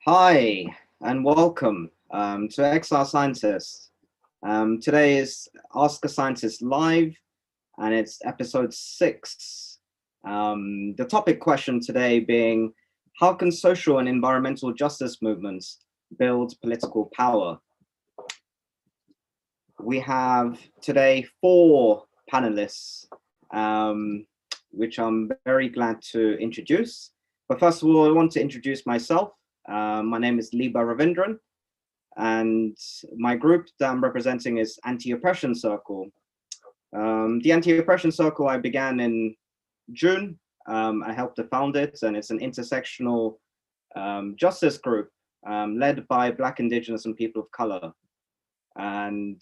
Hi, and welcome to XR Scientist. Today is Ask a Scientist Live, and it's episode 6. The topic question today being, how can social and environmental justice movements build political power? We have today 4 panelists, which I'm very glad to introduce. But first of all, I want to introduce myself. My name is Liba, and my group that I'm representing is Anti-Oppression Circle. The Anti-Oppression Circle I began in June. I helped to found it, and it's an intersectional justice group led by Black, Indigenous, and people of color. And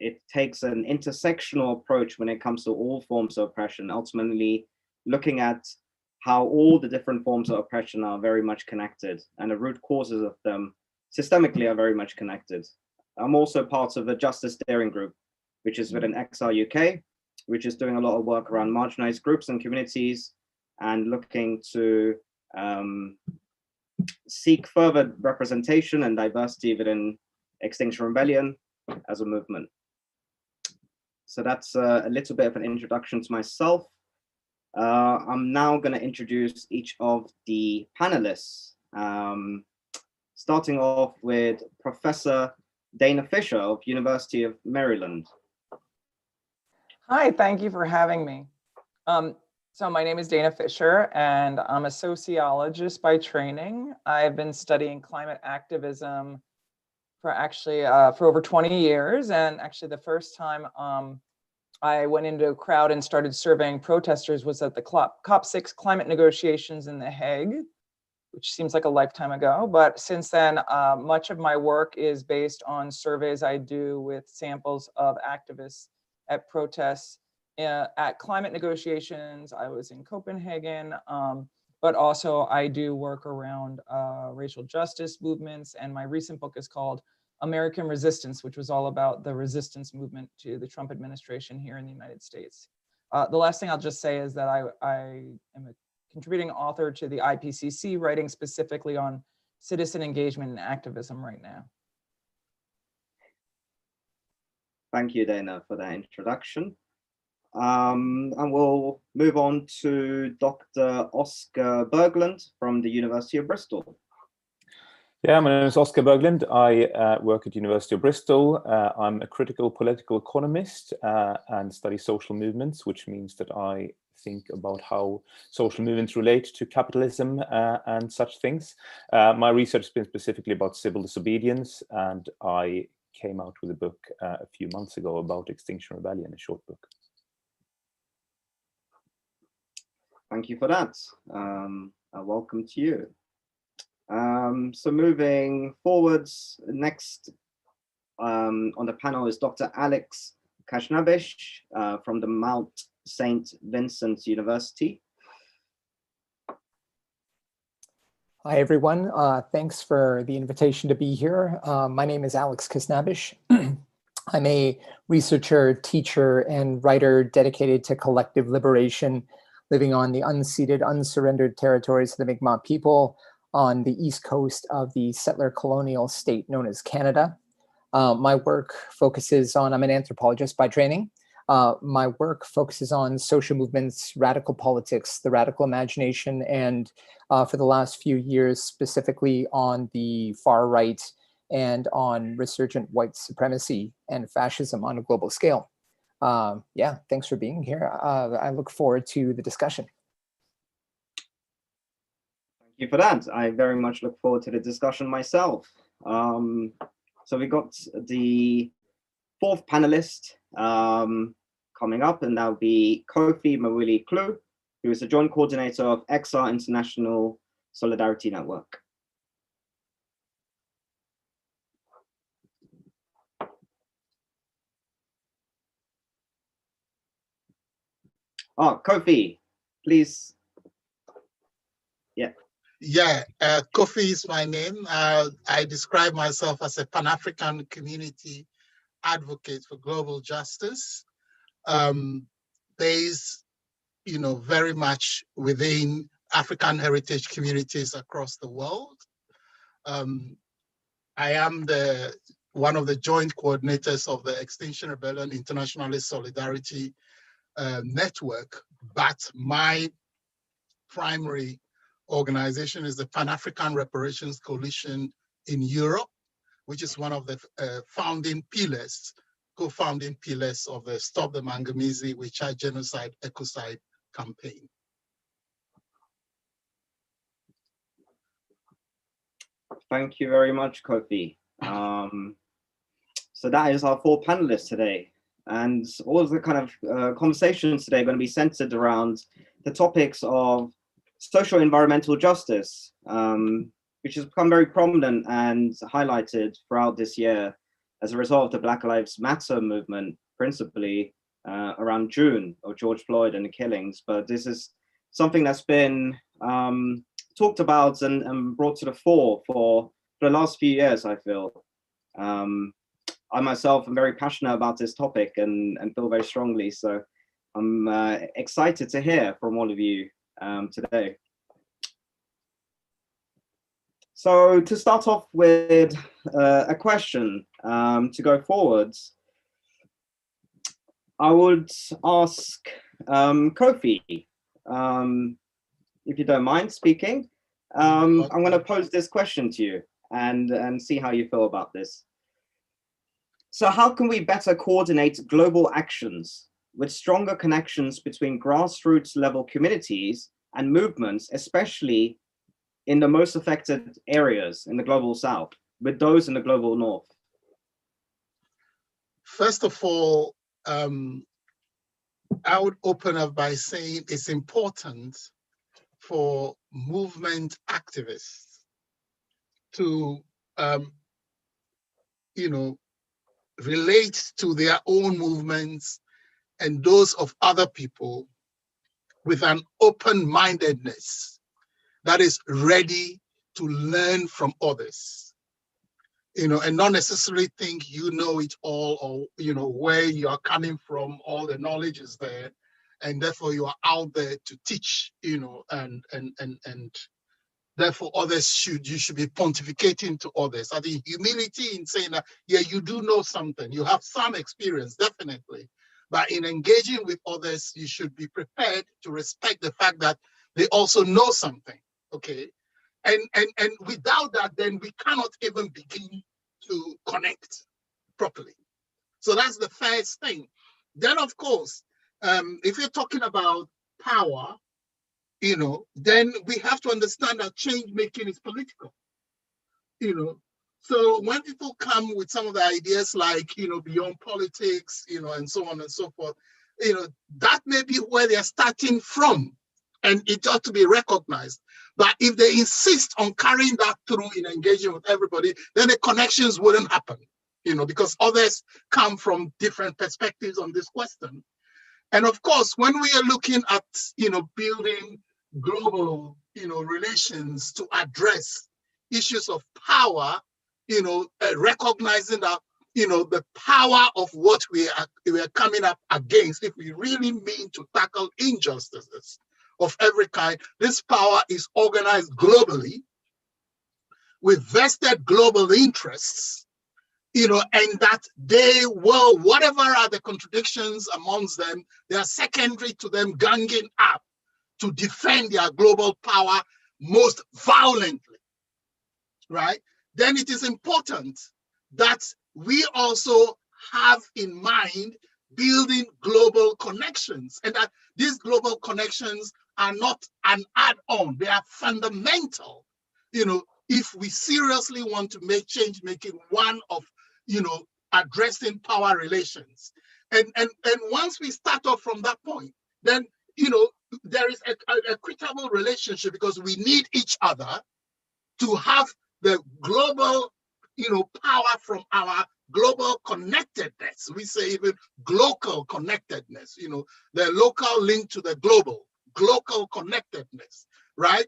it takes an intersectional approach when it comes to all forms of oppression, ultimately looking at how all the different forms of oppression are very much connected, and the root causes of them systemically are very much connected. I'm also part of a justice steering group, which is within XR UK, which is doing a lot of work around marginalized groups and communities and looking to seek further representation and diversity within Extinction Rebellion as a movement. So that's a little bit of an introduction to myself. I'm now going to introduce each of the panelists, starting off with Professor Dana Fisher of University of Maryland. Hi, thank you for having me. So my name is Dana Fisher, and I'm a sociologist by training. I've been studying climate activism for over 20 years, and actually the first time I went into a crowd and started surveying protesters was at the COP6 climate negotiations in The Hague, which seems like a lifetime ago. But since then, much of my work is based on surveys I do with samples of activists at protests at climate negotiations. I was in Copenhagen, but also I do work around racial justice movements. And my recent book is called American Resistance, which was all about the resistance movement to the Trump administration here in the United States. The last thing I'll just say is that I am a contributing author to the IPCC, writing specifically on citizen engagement and activism right now. Thank you, Dana, for that introduction. And we'll move on to Dr. Oscar Berglund from the University of Bristol. Yeah, my name is Oscar Berglund. I work at University of Bristol. I'm a critical political economist and study social movements, which means that I think about how social movements relate to capitalism and such things. My research has been specifically about civil disobedience, and I came out with a book a few months ago about Extinction Rebellion, a short book. Thank you for that. Welcome to you. So moving forwards, next on the panel is Dr. Alex Khasnabish from the Mount St. Vincent University. Hi, everyone. Thanks for the invitation to be here. My name is Alex Khasnabish. I'm a researcher, teacher, and writer dedicated to collective liberation, living on the unceded, unsurrendered territories of the Mi'kmaq people on the east coast of the settler colonial state known as Canada. My work focuses on, I'm an anthropologist by training. My work focuses on social movements, radical politics, the radical imagination, and for the last few years, specifically on the far right and on resurgent white supremacy and fascism on a global scale. Yeah, thanks for being here. I look forward to the discussion. Thank you for that. I very much look forward to the discussion myself. So we got the 4th panelist coming up, and that'll be Kofi Mawuli, who is the joint coordinator of XR International Solidarity Network. Kofi, please. Yeah, Kofi is my name. I describe myself as a Pan-African community advocate for global justice, based, very much within African heritage communities across the world. I am one of the joint coordinators of the Extinction Rebellion Internationalist Solidarity Network, but my primary organization is the Pan-African Reparations Coalition in Europe, which is one of the founding pillars, co-founding pillars of the Stop the Mangamizi, Wicca Genocide Ecocide campaign. Thank you very much, Kofi. So that is our 4 panelists today. And all of the kind of conversations today are going to be centered around the topics of social environmental justice, which has become very prominent and highlighted throughout this year as a result of the Black Lives Matter movement, principally around June of George Floyd and the killings. But this is something that's been talked about and brought to the fore for the last few years, I feel. I myself am very passionate about this topic and feel very strongly. So I'm excited to hear from all of you today. So to start off with a question to go forwards, I would ask Kofi, if you don't mind speaking. I'm going to pose this question to you and see how you feel about this. So how can we better coordinate global actions with stronger connections between grassroots level communities and movements, especially in the most affected areas in the global south, with those in the global north? First of all, I would open up by saying it's important for movement activists to, relate to their own movements and those of other people with an open-mindedness that is ready to learn from others, and not necessarily think you know it all, or where you are coming from, all the knowledge is there, and therefore you are out there to teach, and therefore you should be pontificating to others. I think humility in saying that, yeah, you do know something, you have some experience, definitely, but in engaging with others, you should be prepared to respect the fact that they also know something, okay? And without that, then we cannot even begin to connect properly. So that's the first thing. Then, of course, if you're talking about power, then we have to understand that change making is political. So when people come with some of the ideas like, beyond politics, and so on and so forth, that may be where they're starting from, and it ought to be recognized. But if they insist on carrying that through in engaging with everybody, then the connections wouldn't happen, because others come from different perspectives on this question. And of course, when we are looking at, building global, relations to address issues of power, recognizing that, the power of what we are coming up against, if we really mean to tackle injustices of every kind, this power is organized globally with vested global interests, and that they will, whatever are the contradictions amongst them, they are secondary to them ganging up to defend their global power most violently, right? Then it is important that we also have in mind building global connections, and that these global connections are not an add-on, they are fundamental, if we seriously want to make change making one of, addressing power relations. And once we start off from that point, then, there is a equitable relationship, because we need each other to have the global, power from our global connectedness. We say even global connectedness, the local link to the global connectedness, right?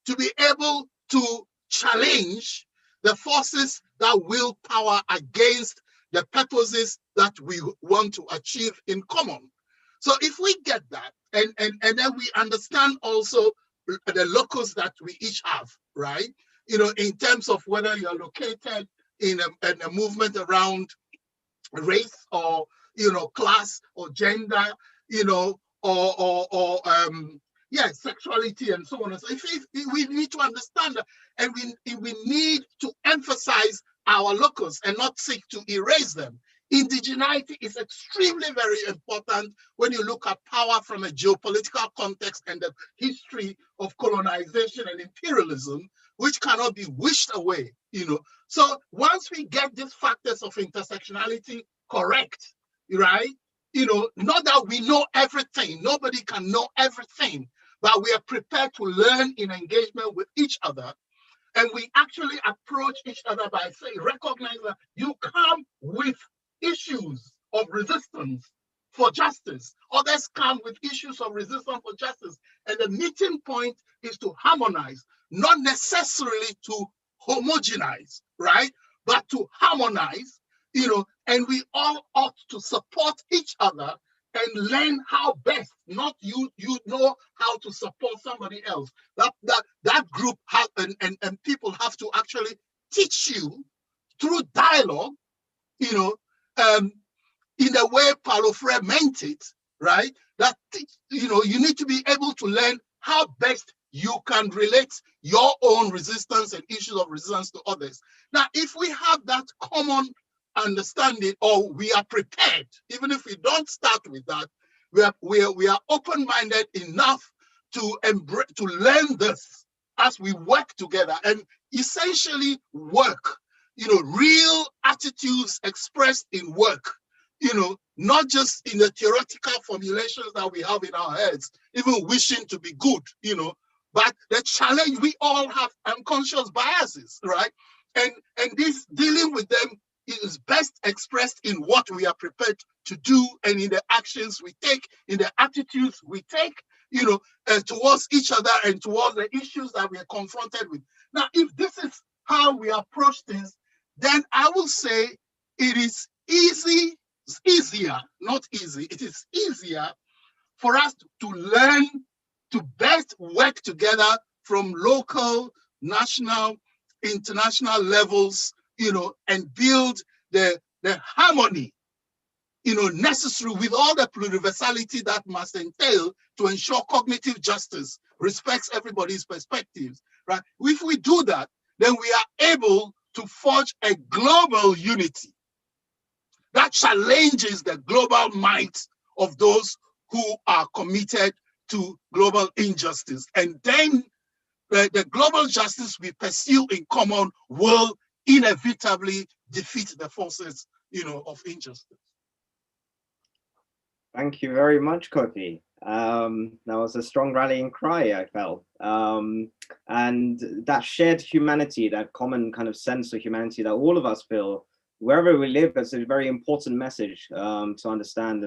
To be able to challenge the forces that will power against the purposes that we want to achieve in common. So if we get that, and then we understand also the locus that we each have, right? in terms of whether you're located in a movement around race or, class or gender, or sexuality and so on. And so if we need to understand that, and we need to emphasize our locus and not seek to erase them. Indigeneity is extremely very important when you look at power from a geopolitical context and the history of colonization and imperialism, which cannot be wished away, So once we get these factors of intersectionality correct, right? Not that we know everything, nobody can know everything, but we are prepared to learn in engagement with each other. And we actually approach each other by saying, recognize that you come with issues of resistance for justice. Others come with issues of resistance for justice. And the meeting point is to harmonize, not necessarily to homogenize, right? But to harmonize, and we all ought to support each other and learn how best, not you know how to support somebody else. That group have and people have to actually teach you through dialogue, in the way Paulo Freire meant it, right? That you need to be able to learn how best you can relate your own resistance and issues of resistance to others. Now, if we have that common understanding, or we are prepared, even if we don't start with that, we are open-minded enough to learn this as we work together and essentially work, real attitudes expressed in work, not just in the theoretical formulations that we have in our heads, even wishing to be good, but the challenge, we all have unconscious biases, right? And this, dealing with them, is best expressed in what we are prepared to do and in the actions we take, in the attitudes we take, towards each other and towards the issues that we are confronted with. Now, if this is how we approach things, then I will say it is easier, not easy, it is easier for us to learn to best work together from local, national, international levels, and build the harmony, necessary with all the pluriversality that must entail to ensure cognitive justice respects everybody's perspectives, right? If we do that, then we are able to forge a global unity that challenges the global might of those who are committed to global injustice. And then the global justice we pursue in common will inevitably defeat the forces, of injustice. Thank you very much, Kofi. That was a strong rallying cry, I felt. And that shared humanity, that common kind of sense of humanity that all of us feel, wherever we live, is a very important message to understand.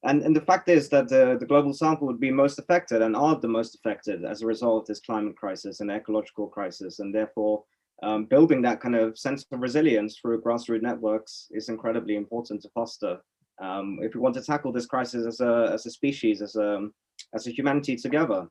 And the fact is that the global south would be most affected and are the most affected as a result of this climate crisis and ecological crisis. And therefore, building that kind of sense of resilience through grassroots networks is incredibly important to foster. If we want to tackle this crisis as a species, as a humanity together.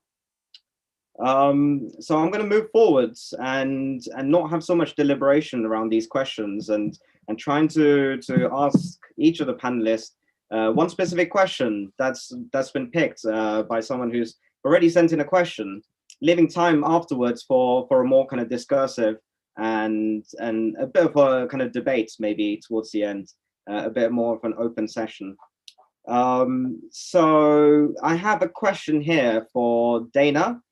So I'm going to move forwards and not have so much deliberation around these questions and trying to ask each of the panelists one specific question that's been picked by someone who's already sent in a question, leaving time afterwards for a more kind of discursive and a bit of a kind of debate maybe towards the end, a bit more of an open session. So I have a question here for Dana,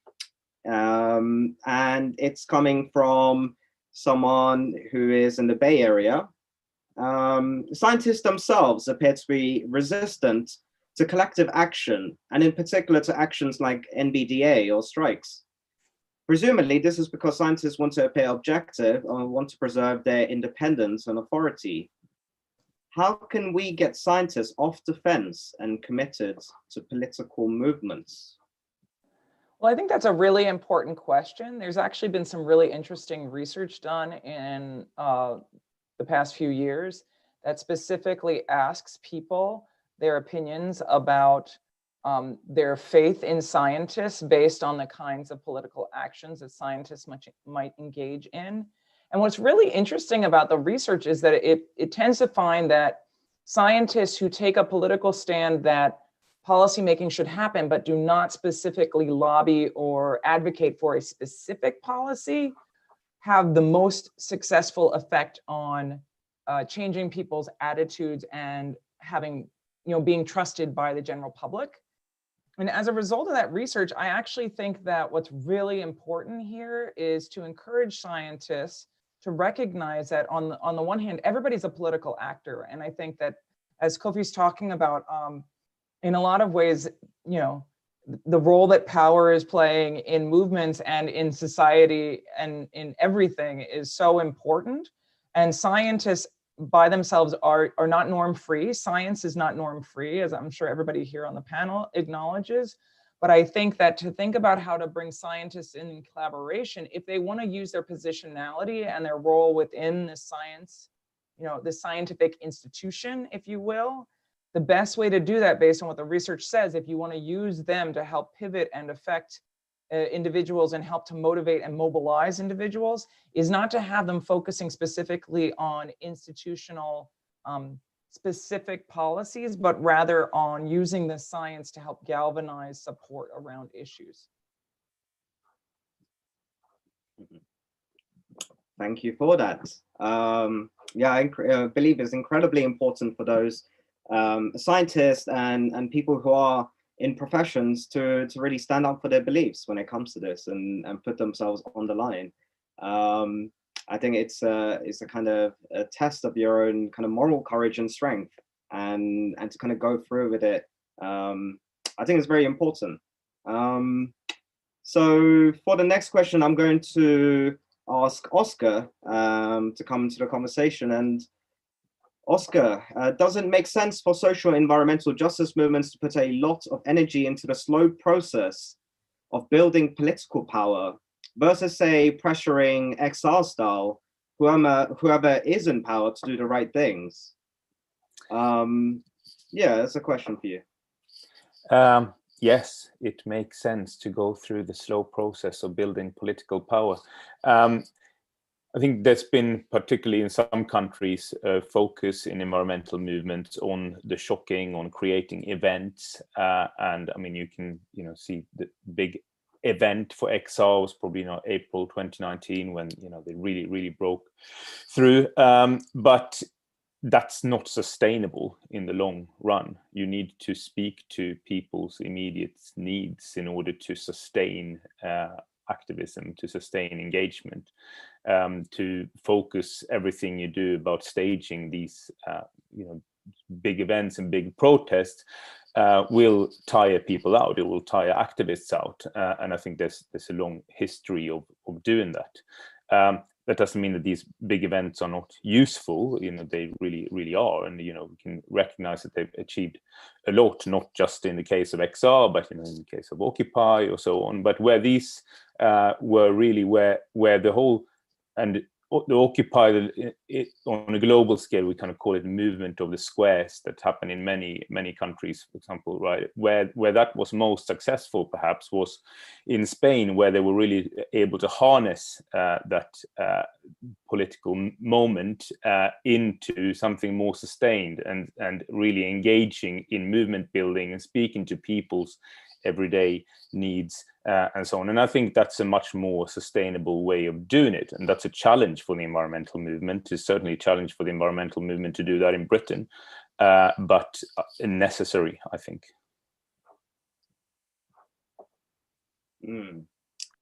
and it's coming from someone who is in the Bay Area. Scientists themselves appear to be resistant to collective action, and in particular to actions like NBDA or strikes. Presumably, this is because scientists want to appear objective or want to preserve their independence and authority. How can we get scientists off the fence and committed to political movements? Well, I think that's a really important question. There's actually been some really interesting research done in the past few years that specifically asks people their opinions about their faith in scientists based on the kinds of political actions that scientists might engage in. And what's really interesting about the research is that it tends to find that scientists who take a political stand that policymaking should happen, but do not specifically lobby or advocate for a specific policy, have the most successful effect on changing people's attitudes and being trusted by the general public. And as a result of that research, I actually think that what's really important here is to encourage scientists to recognize that on the one hand, everybody's a political actor. And I think that, as Kofi's talking about, in a lot of ways, the role that power is playing in movements and in society and in everything is so important. And scientists by themselves are not norm free. Science is not norm free, as I'm sure everybody here on the panel acknowledges. But I think that to think about how to bring scientists in collaboration, if they want to use their positionality and their role within the science, the scientific institution, if you will, the best way to do that, based on what the research says, if you want to use them to help pivot and affect individuals and help to motivate and mobilize individuals, is not to have them focusing specifically on institutional specific policies, but rather on using the science to help galvanize support around issues. Thank you for that. Yeah, I believe it's incredibly important for those scientists and people who are in professions to really stand up for their beliefs when it comes to this and put themselves on the line. I think it's a kind of a test of your own kind of moral courage and strength, and to kind of go through with it. I think it's very important. So for the next question, I'm going to ask Oscar to come into the conversation. And Oscar, does it make sense for social environmental justice movements to put a lot of energy into the slow process of building political power versus, say, pressuring XR style whoever is in power to do the right things? Yeah, that's a question for you. Yes, it makes sense to go through the slow process of building political power. I think there's been, particularly in some countries, focus in environmental movements on the shocking, on creating events. And I mean, you can see the big event for XR was probably April 2019, when they really broke through. But that's not sustainable in the long run. You need to speak to people's immediate needs in order to sustain activism, to sustain engagement, to focus everything you do about staging these big events and big protests will tire people out. It will tire activists out, and I think there's a long history of doing that. That doesn't mean that these big events are not useful. They really are, and we can recognize that they've achieved a lot, not just in the case of XR, but in the case of Occupy or so on. But where these were really where the whole, and the Occupy, on a global scale, we kind of call it movement of the squares, that happened in many countries, for example, right? Where that was most successful, perhaps, was in Spain, where they were really able to harness that political moment into something more sustained and really engaging in movement building and speaking to people's everyday needs and so on. And I think that's a much more sustainable way of doing it. And that's a challenge for the environmental movement. It's certainly a challenge for the environmental movement to do that in Britain, but necessary, I think.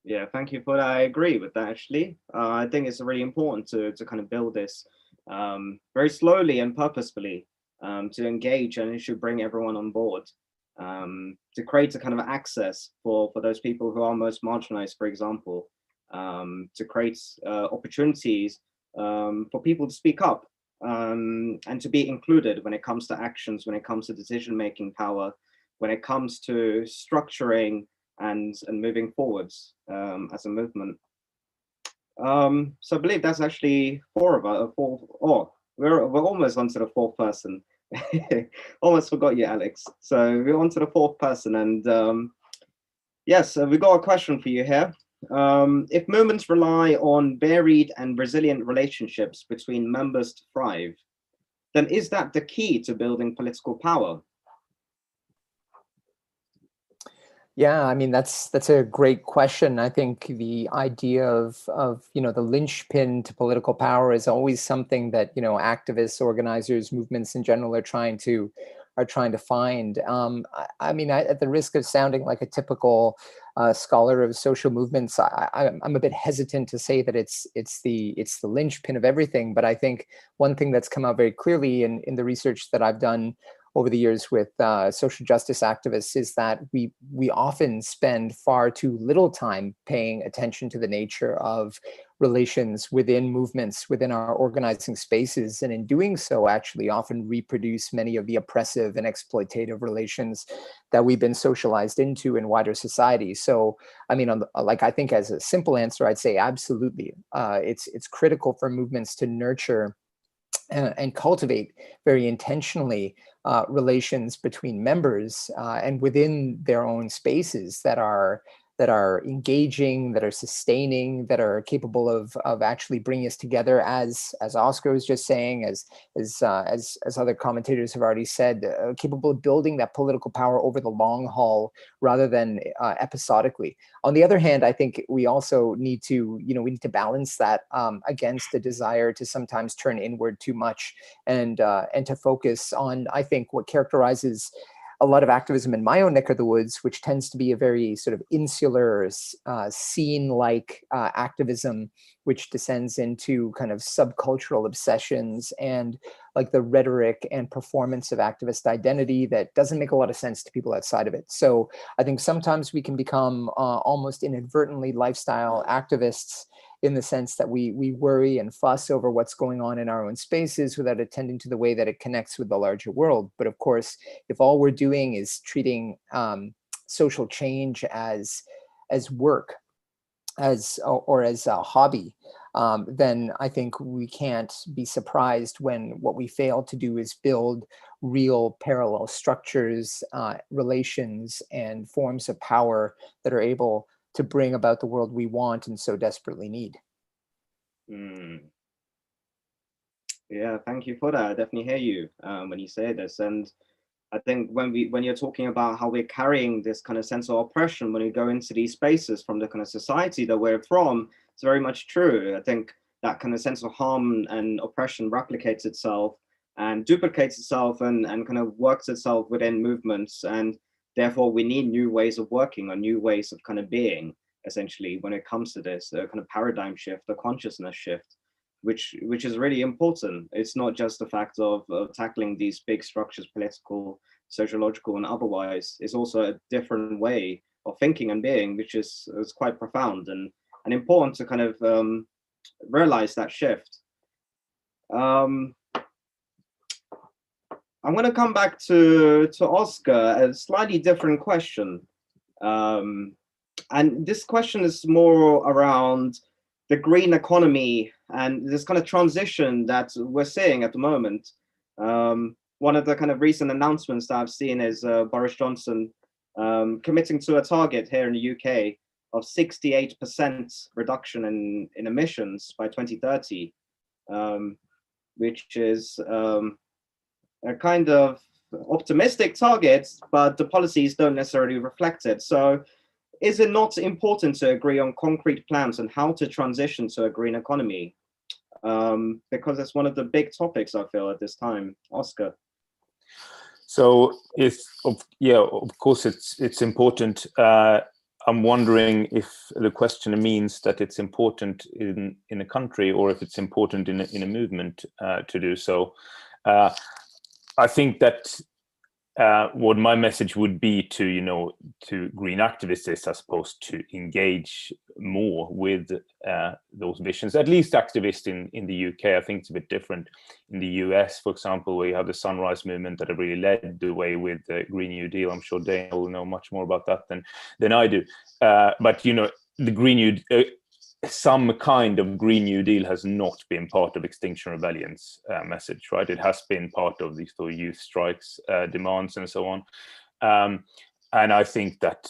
Yeah, thank you for that. I agree with that, actually. I think it's really important to kind of build this very slowly and purposefully, to engage, and it should bring everyone on board. To create a kind of access for those people who are most marginalized, for example, to create opportunities for people to speak up and to be included when it comes to actions, when it comes to decision-making power, when it comes to structuring and moving forwards as a movement. So I believe that's actually four of us. We're almost onto the fourth person. Almost forgot you, Alex. So we're on to the fourth person, and yes, we got a question for you here. If movements rely on varied and resilient relationships between members to thrive, then is that the key to building political power? Yeah, I mean, that's a great question. I think the idea of the linchpin to political power is always something that activists, organizers, movements in general are trying to find. I mean, at the risk of sounding like a typical scholar of social movements, I'm a bit hesitant to say that it's the linchpin of everything. But I think one thing that's come out very clearly in the research that I've done over the years with social justice activists is that we often spend far too little time paying attention to the nature of relations within movements, within our organizing spaces, and in doing so actually often reproduce many of the oppressive and exploitative relations that we've been socialized into in wider society. So, I mean, I think as a simple answer, I'd say absolutely. It's critical for movements to nurture and cultivate very intentionally relations between members and within their own spaces that are engaging, that are sustaining, that are capable of actually bringing us together, as Oscar was just saying, as other commentators have already said, capable of building that political power over the long haul rather than episodically. On the other hand, I think we also need to balance that against the desire to sometimes turn inward too much and to focus on, I think, what characterizes a lot of activism in my own neck of the woods, which tends to be a very sort of insular, scene-like activism, which descends into kind of subcultural obsessions and like the rhetoric and performance of activist identity that doesn't make a lot of sense to people outside of it. So I think sometimes we can become almost inadvertently lifestyle activists in the sense that we worry and fuss over what's going on in our own spaces without attending to the way that it connects with the larger world. But of course, if all we're doing is treating social change as work, or as a hobby, then I think we can't be surprised when what we fail to do is build real parallel structures, relations, and forms of power that are able to bring about the world we want and so desperately need. Yeah, thank you for that. I definitely hear you when you say this. And I think when you're talking about how we're carrying this kind of sense of oppression when we go into these spaces from the kind of society that we're from, it's very much true. I think that kind of sense of harm and oppression replicates itself and duplicates itself and kind of works itself within movements. And therefore, we need new ways of working or new ways of kind of being, essentially, when it comes to this kind of paradigm shift, a consciousness shift, which is really important. It's not just the fact of tackling these big structures, political, sociological, and otherwise. It's also a different way of thinking and being, which is quite profound and important to kind of realize that shift. I'm going to come back to Oscar, a slightly different question. And this question is more around the green economy and this kind of transition that we're seeing at the moment. One of the kind of recent announcements that I've seen is Boris Johnson committing to a target here in the UK of 68% reduction in emissions by 2030, which is a kind of optimistic target, but the policies don't necessarily reflect it. So is it not important to agree on concrete plans and how to transition to a green economy? Because it's one of the big topics, I feel, at this time. Oscar. So of course it's important. I'm wondering if the question means that it's important in a country or if it's important in a movement to do so. I think that what my message would be to green activists is, I suppose, to engage more with those visions. At least activists in the UK. I think it's a bit different in the US, for example, where you have the Sunrise Movement that have really led the way with the Green New Deal. I'm sure Dana will know much more about that than I do. But the Green New some kind of Green New Deal has not been part of Extinction Rebellion's message, right? It has been part of these sort of youth strikes demands and so on. And I think that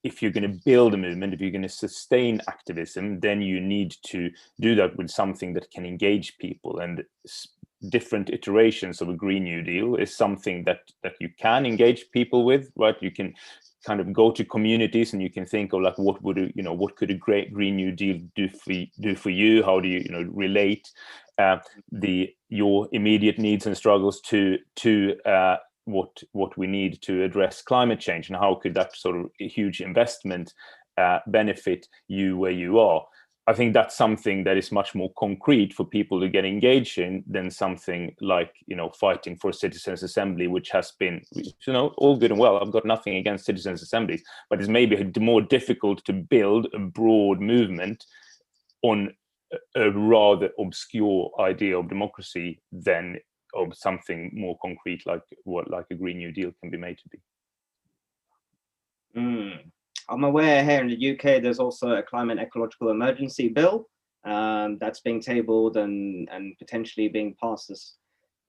if you're going to build a movement, if you're going to sustain activism, then you need to do that with something that can engage people. And different iterations of a Green New Deal is something that you can engage people with, right? You can kind of go to communities and you can think of like, what could a great Green New Deal do for you? How do you relate your immediate needs and struggles to what we need to address climate change, and how could that sort of huge investment benefit you where you are? I think that's something that is much more concrete for people to get engaged in than something like, fighting for citizens' assembly, which has been, all good and well. I've got nothing against citizens' assemblies, but it's maybe more difficult to build a broad movement on a rather obscure idea of democracy than of something more concrete like a Green New Deal can be made to be. I'm aware here in the UK, there's also a climate ecological emergency bill that's being tabled and potentially being passed.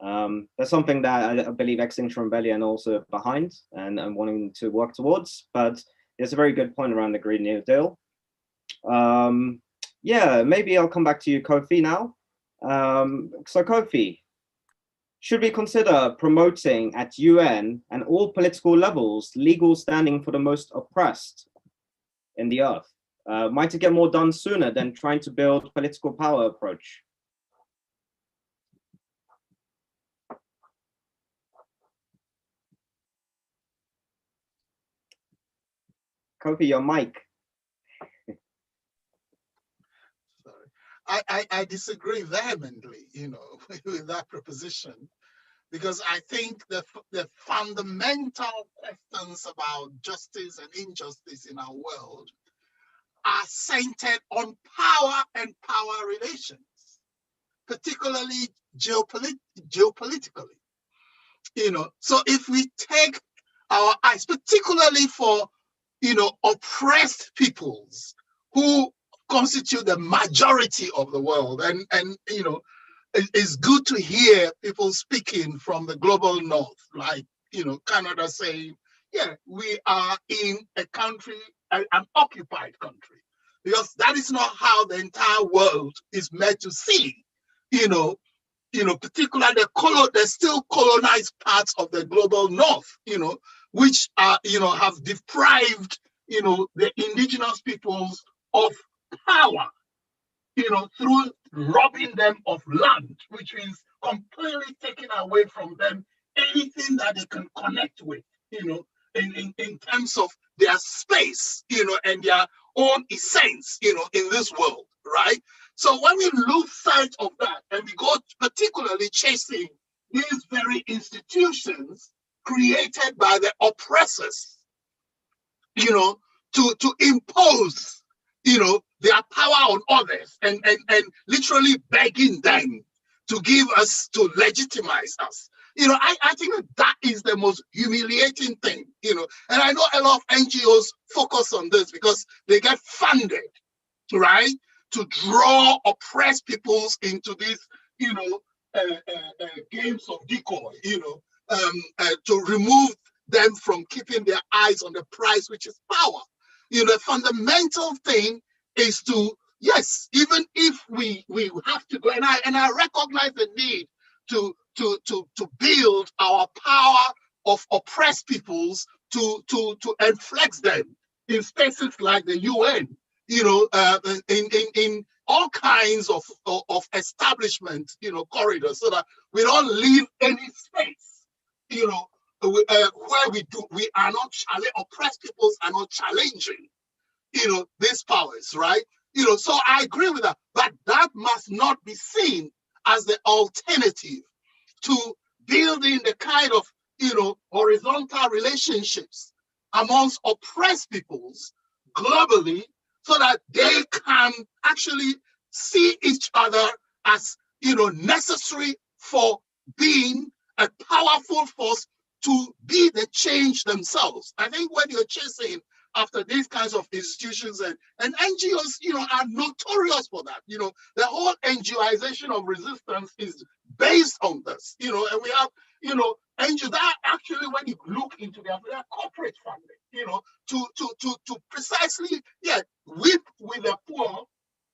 That's something that I believe Extinction Rebellion also behind and wanting to work towards, but there's a very good point around the Green New Deal. Yeah, maybe I'll come back to you, Kofi, now. So Kofi, should we consider promoting at UN and all political levels legal standing for the most oppressed in the earth? Might it get more done sooner than trying to build political power approach? Kofi, your mic. I disagree vehemently, with that proposition, because I think the fundamental questions about justice and injustice in our world are centered on power and power relations, particularly geopolitically. So if we take our eyes, particularly for oppressed peoples who constitute the majority of the world, and it's good to hear people speaking from the global north, like Canada saying, yeah, we are in a country, an occupied country, because that is not how the entire world is meant to see, particularly the still colonized parts of the global north, which are, have deprived, the indigenous peoples of power, through robbing them of land, which means completely taking away from them anything that they can connect with, in terms of their space, and their own essence, in this world, right? So when we lose sight of that and we go particularly chasing these very institutions created by the oppressors, to impose, their power on others and literally begging them to give us, to legitimize us. I think that is the most humiliating thing, and I know a lot of NGOs focus on this because they get funded, right, to draw oppressed peoples into these, games of decoy, to remove them from keeping their eyes on the prize, which is power. The fundamental thing is to, yes, even if we have to go, and I recognize the need to build our power of oppressed peoples to inflex them in spaces like the UN, in all kinds of establishment, corridors, so that we don't leave any space, where we are not oppressed peoples are not challenging, these powers, right? So I agree with that, but that must not be seen as the alternative to building the kind of, horizontal relationships amongst oppressed peoples globally, so that they can actually see each other as, necessary for being a powerful force to be the change themselves. I think when you're chasing after these kinds of institutions, and NGOs, are notorious for that. The whole NGOization of resistance is based on this, and we have, NGOs that actually, when you look into their corporate funding, to precisely, whip with the poor,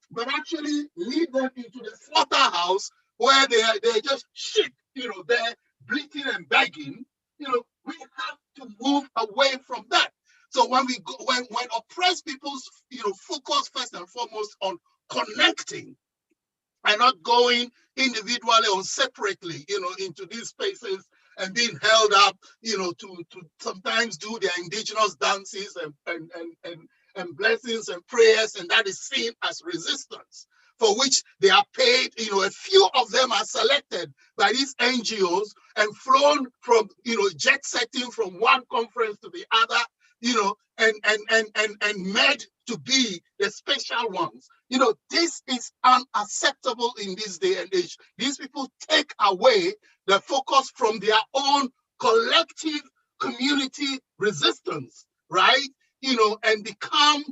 but actually lead them into the slaughterhouse where they're just shit, they're bleating and begging. We have to move away from that. So when we go, when oppressed people's, focus first and foremost on connecting and not going individually or separately, into these spaces and being held up, to sometimes do their indigenous dances and blessings and prayers, and that is seen as resistance, for which they are paid. A few of them are selected by these NGOs and flown from, jet setting from one conference to the other, and made to be the special ones. This is unacceptable in this day and age. These people take away the focus from their own collective community resistance, right? And become,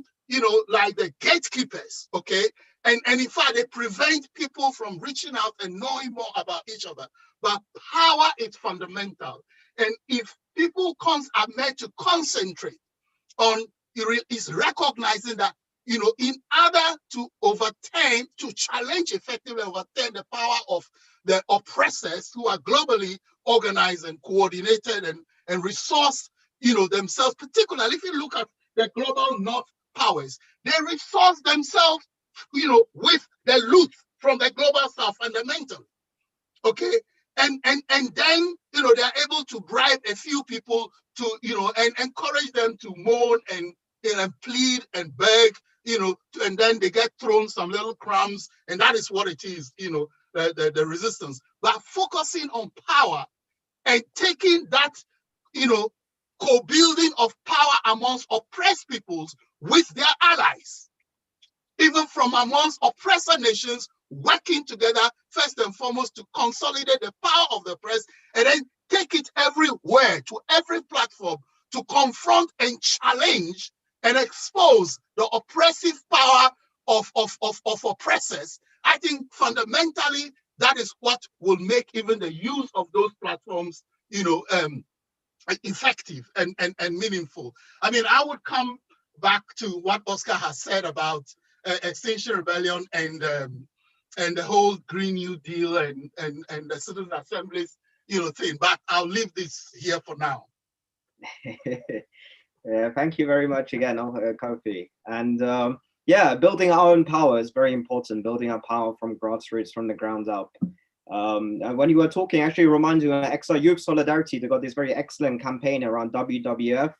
like the gatekeepers, okay? And in fact, they prevent people from reaching out and knowing more about each other. But power is fundamental. And if people are made to concentrate on, is recognizing that, in order to challenge effectively, overturn the power of the oppressors who are globally organized and coordinated and resourced, themselves, particularly if you look at the global North powers, they resource themselves, with the loot from the global South fundamentally, okay? And then, they're able to bribe a few people to, and encourage them to moan and plead and beg, and then they get thrown some little crumbs, and that is what it is, the resistance. But focusing on power and taking that, co-building of power amongst oppressed peoples with their allies, even from amongst oppressor nations, working together first and foremost to consolidate the power of the oppressed, and then take it everywhere, to every platform, to confront and challenge and expose the oppressive power of oppressors. I think fundamentally that is what will make even the use of those platforms, effective and meaningful. I mean, I would come back to what Oscar has said about Extinction Rebellion and the whole Green New Deal and the citizen assemblies, thing. But I'll leave this here for now. Yeah, thank you very much again, Kofi. And yeah, building our own power is very important. Building our power from grassroots, from the ground up. And when you were talking, actually reminded me of XR Youth Solidarity. They got this very excellent campaign around WWF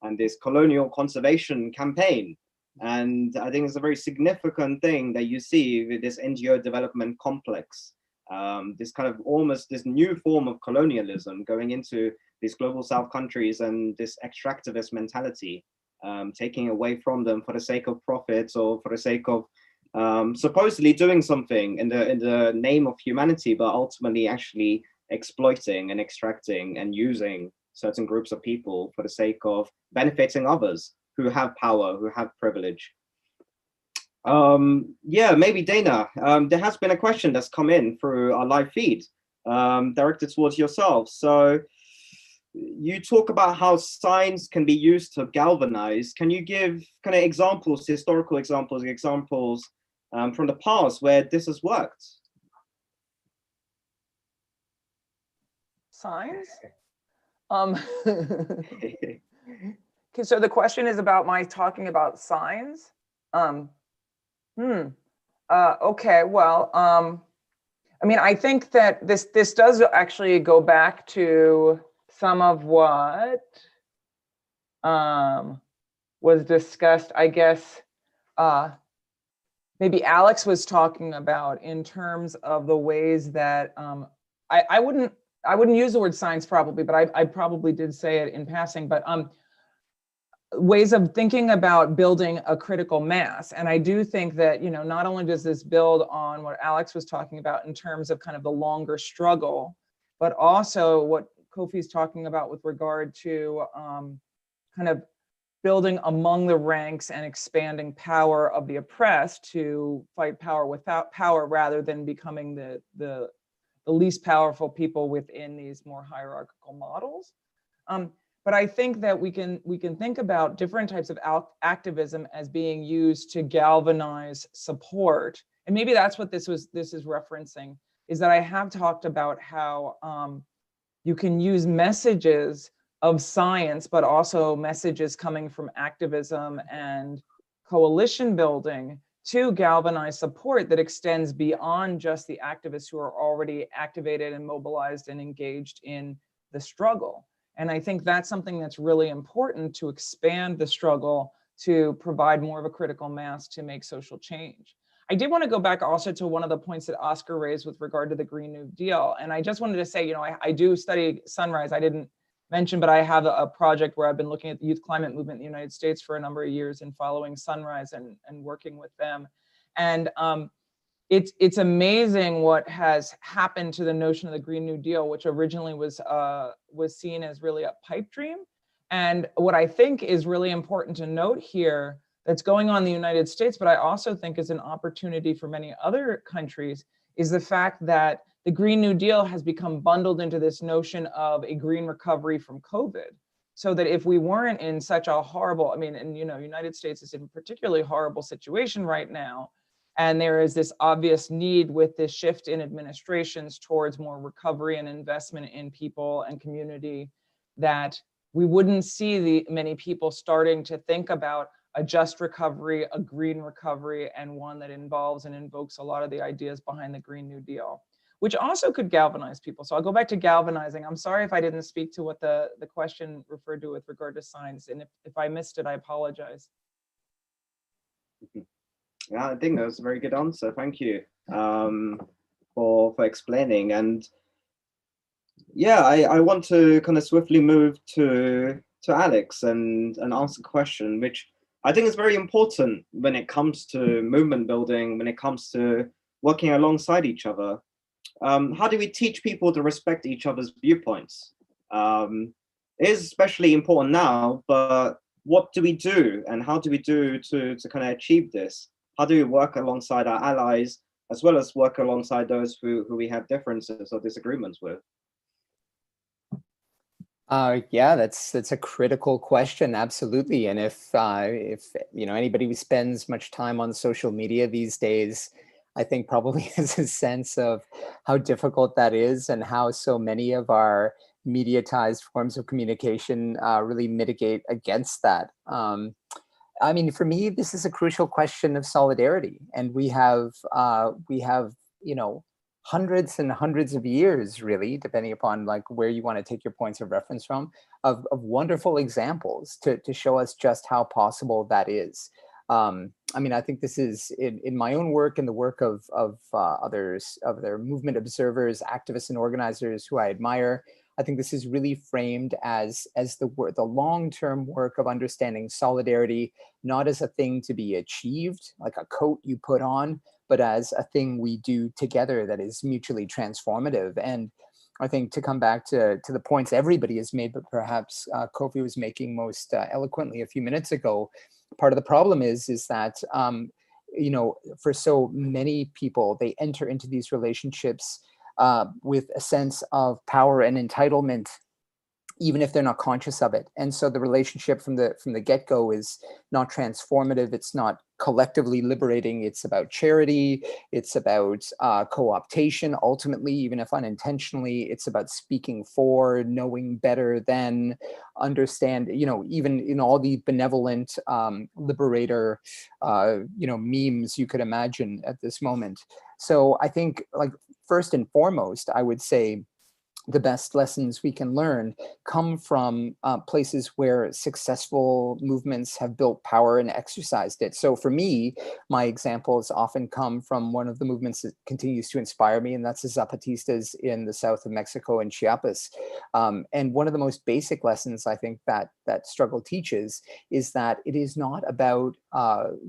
and this colonial conservation campaign. And I think it's a very significant thing that you see with this NGO development complex. This kind of almost this new form of colonialism going into these global South countries and this extractivist mentality, taking away from them for the sake of profits or for the sake of supposedly doing something in the name of humanity, but ultimately actually exploiting and extracting and using certain groups of people for the sake of benefiting others who have power, who have privilege. Yeah, maybe Dana, there has been a question that's come in through our live feed, directed towards yourself. So you talk about how science can be used to galvanize. Can you give kind of examples, historical examples from the past where this has worked? Signs? Okay, so the question is about my talking about signs. Okay, well, I mean, I think that this does actually go back to some of what was discussed, I guess, maybe Alex was talking about in terms of the ways that I wouldn't use the word science probably, but I probably did say it in passing, but ways of thinking about building a critical mass. And I do think that, not only does this build on what Alex was talking about in terms of kind of the longer struggle, but also what Kofi's talking about with regard to kind of building among the ranks and expanding power of the oppressed to fight power without power, rather than becoming the least powerful people within these more hierarchical models. But I think that we can think about different types of activism as being used to galvanize support. And maybe that's what this is referencing, is that I have talked about how you can use messages of science, but also messages coming from activism and coalition building to galvanize support that extends beyond just the activists who are already activated and mobilized and engaged in the struggle. And I think that's something that's really important, to expand the struggle, to provide more of a critical mass to make social change. I did want to go back also to one of the points that Oscar raised with regard to the Green New Deal. And I just wanted to say, I do study Sunrise. I didn't mention, but I have a project where I've been looking at the youth climate movement in the United States for a number of years and following Sunrise and working with them. And it's amazing what has happened to the notion of the Green New Deal, which originally was seen as really a pipe dream. And what I think is really important to note here that's going on in the United States, but I also think is an opportunity for many other countries, is the fact that the Green New Deal has become bundled into this notion of a green recovery from COVID. So that if we weren't in such a horrible, United States is in a particularly horrible situation right now, and there is this obvious need with this shift in administrations towards more recovery and investment in people and community, that we wouldn't see many people starting to think about a just recovery, a green recovery, and one that involves and invokes a lot of the ideas behind the Green New Deal, which also could galvanize people. So I'll go back to galvanizing. I'm sorry if I didn't speak to what the question referred to with regard to science. And if I missed it, I apologize. Yeah, I think that was a very good answer. Thank you for explaining. And yeah, I want to kind of swiftly move to Alex and ask a question, which I think is very important when it comes to movement building, when it comes to working alongside each other. How do we teach people to respect each other's viewpoints? It is especially important now, but what do we do, and how do we do to kind of achieve this? How do we work alongside our allies, as well as work alongside those who we have differences or disagreements with? Yeah, that's a critical question, absolutely. And if anybody who spends much time on social media these days, I think probably has a sense of how difficult that is, and how so many of our mediatized forms of communication really mitigate against that. For me, this is a crucial question of solidarity, and we have hundreds and hundreds of years, really, depending upon like where you want to take your points of reference from, of wonderful examples to show us just how possible that is. I think this is in my own work and the work of others, of their movement observers, activists, and organizers who I admire. I think this is really framed as the long-term work of understanding solidarity, not as a thing to be achieved, like a coat you put on, but as a thing we do together that is mutually transformative. And I think to come back to the points everybody has made, but perhaps Kofi was making most eloquently a few minutes ago, part of the problem is that, for so many people, they enter into these relationships with a sense of power and entitlement, even if they're not conscious of it. And so the relationship from the get-go is not transformative. It's not collectively liberating. It's about charity. It's about co-optation. Ultimately, even if unintentionally, it's about speaking for, knowing better than, understand, even in all the benevolent liberator, memes you could imagine at this moment. So I think, like, first and foremost, I would say the best lessons we can learn come from places where successful movements have built power and exercised it. So for me, my examples often come from one of the movements that continues to inspire me, and that's the Zapatistas in the south of Mexico and Chiapas. And one of the most basic lessons I think that struggle teaches is that it is not about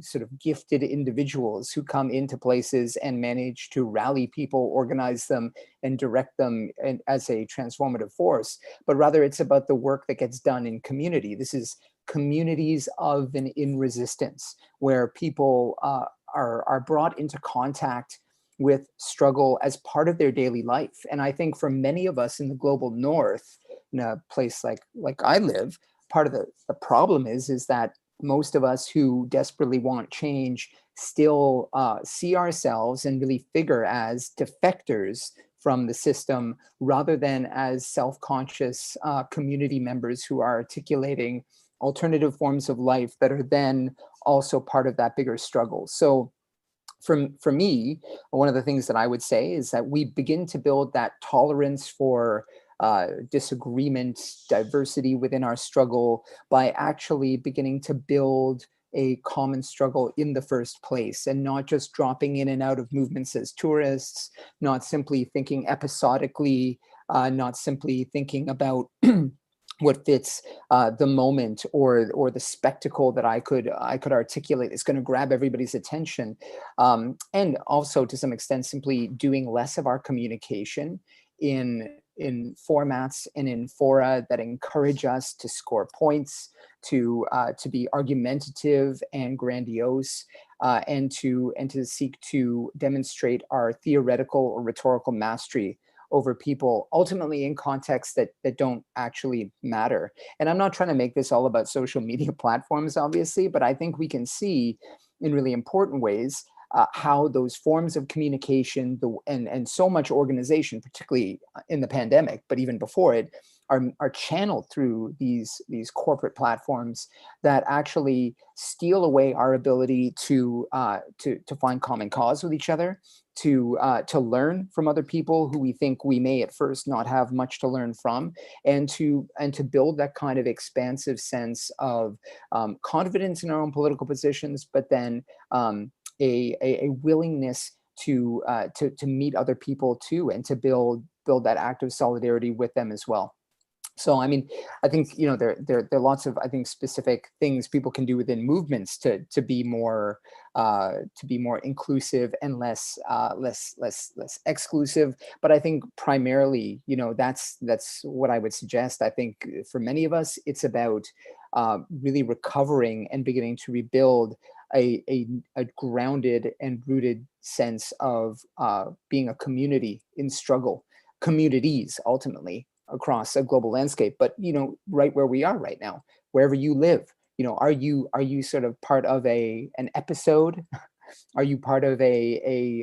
sort of gifted individuals who come into places and manage to rally people, organize them, and direct them as a transformative force, but rather it's about the work that gets done in community. This is communities of and in resistance, where people are brought into contact with struggle as part of their daily life. And I think for many of us in the global north, in a place like I live, part of the problem is that most of us who desperately want change still see ourselves and really figure as defectors from the system, rather than as self-conscious community members who are articulating alternative forms of life that are then also part of that bigger struggle. So for me, one of the things that I would say is that we begin to build that tolerance for disagreement, diversity within our struggle by actually beginning to build a common struggle in the first place, and not just dropping in and out of movements as tourists, not simply thinking episodically, not simply thinking about what fits the moment or the spectacle that I could articulate is going to grab everybody's attention, and also to some extent simply doing less of our communication in formats and in fora that encourage us to score points, to be argumentative and grandiose, and to seek to demonstrate our theoretical or rhetorical mastery over people, ultimately in contexts that don't actually matter. And I'm not trying to make this all about social media platforms, obviously, but I think we can see in really important ways how those forms of communication and so much organization, particularly in the pandemic, but even before it, are channeled through these corporate platforms that actually steal away our ability to find common cause with each other, to learn from other people who we think we may at first not have much to learn from, and to build that kind of expansive sense of confidence in our own political positions, but then a willingness to meet other people too, and to build that active solidarity with them as well. So, I mean, I think, you know, there are lots of, I think, specific things people can do within movements to be more inclusive and less exclusive. But I think primarily, you know, that's what I would suggest. I think for many of us, it's about really recovering and beginning to rebuild a grounded and rooted sense of being a community in struggle, communities ultimately across a global landscape. But, you know, right where we are right now, wherever you live, you know, are you sort of part of an episode? Are you part of like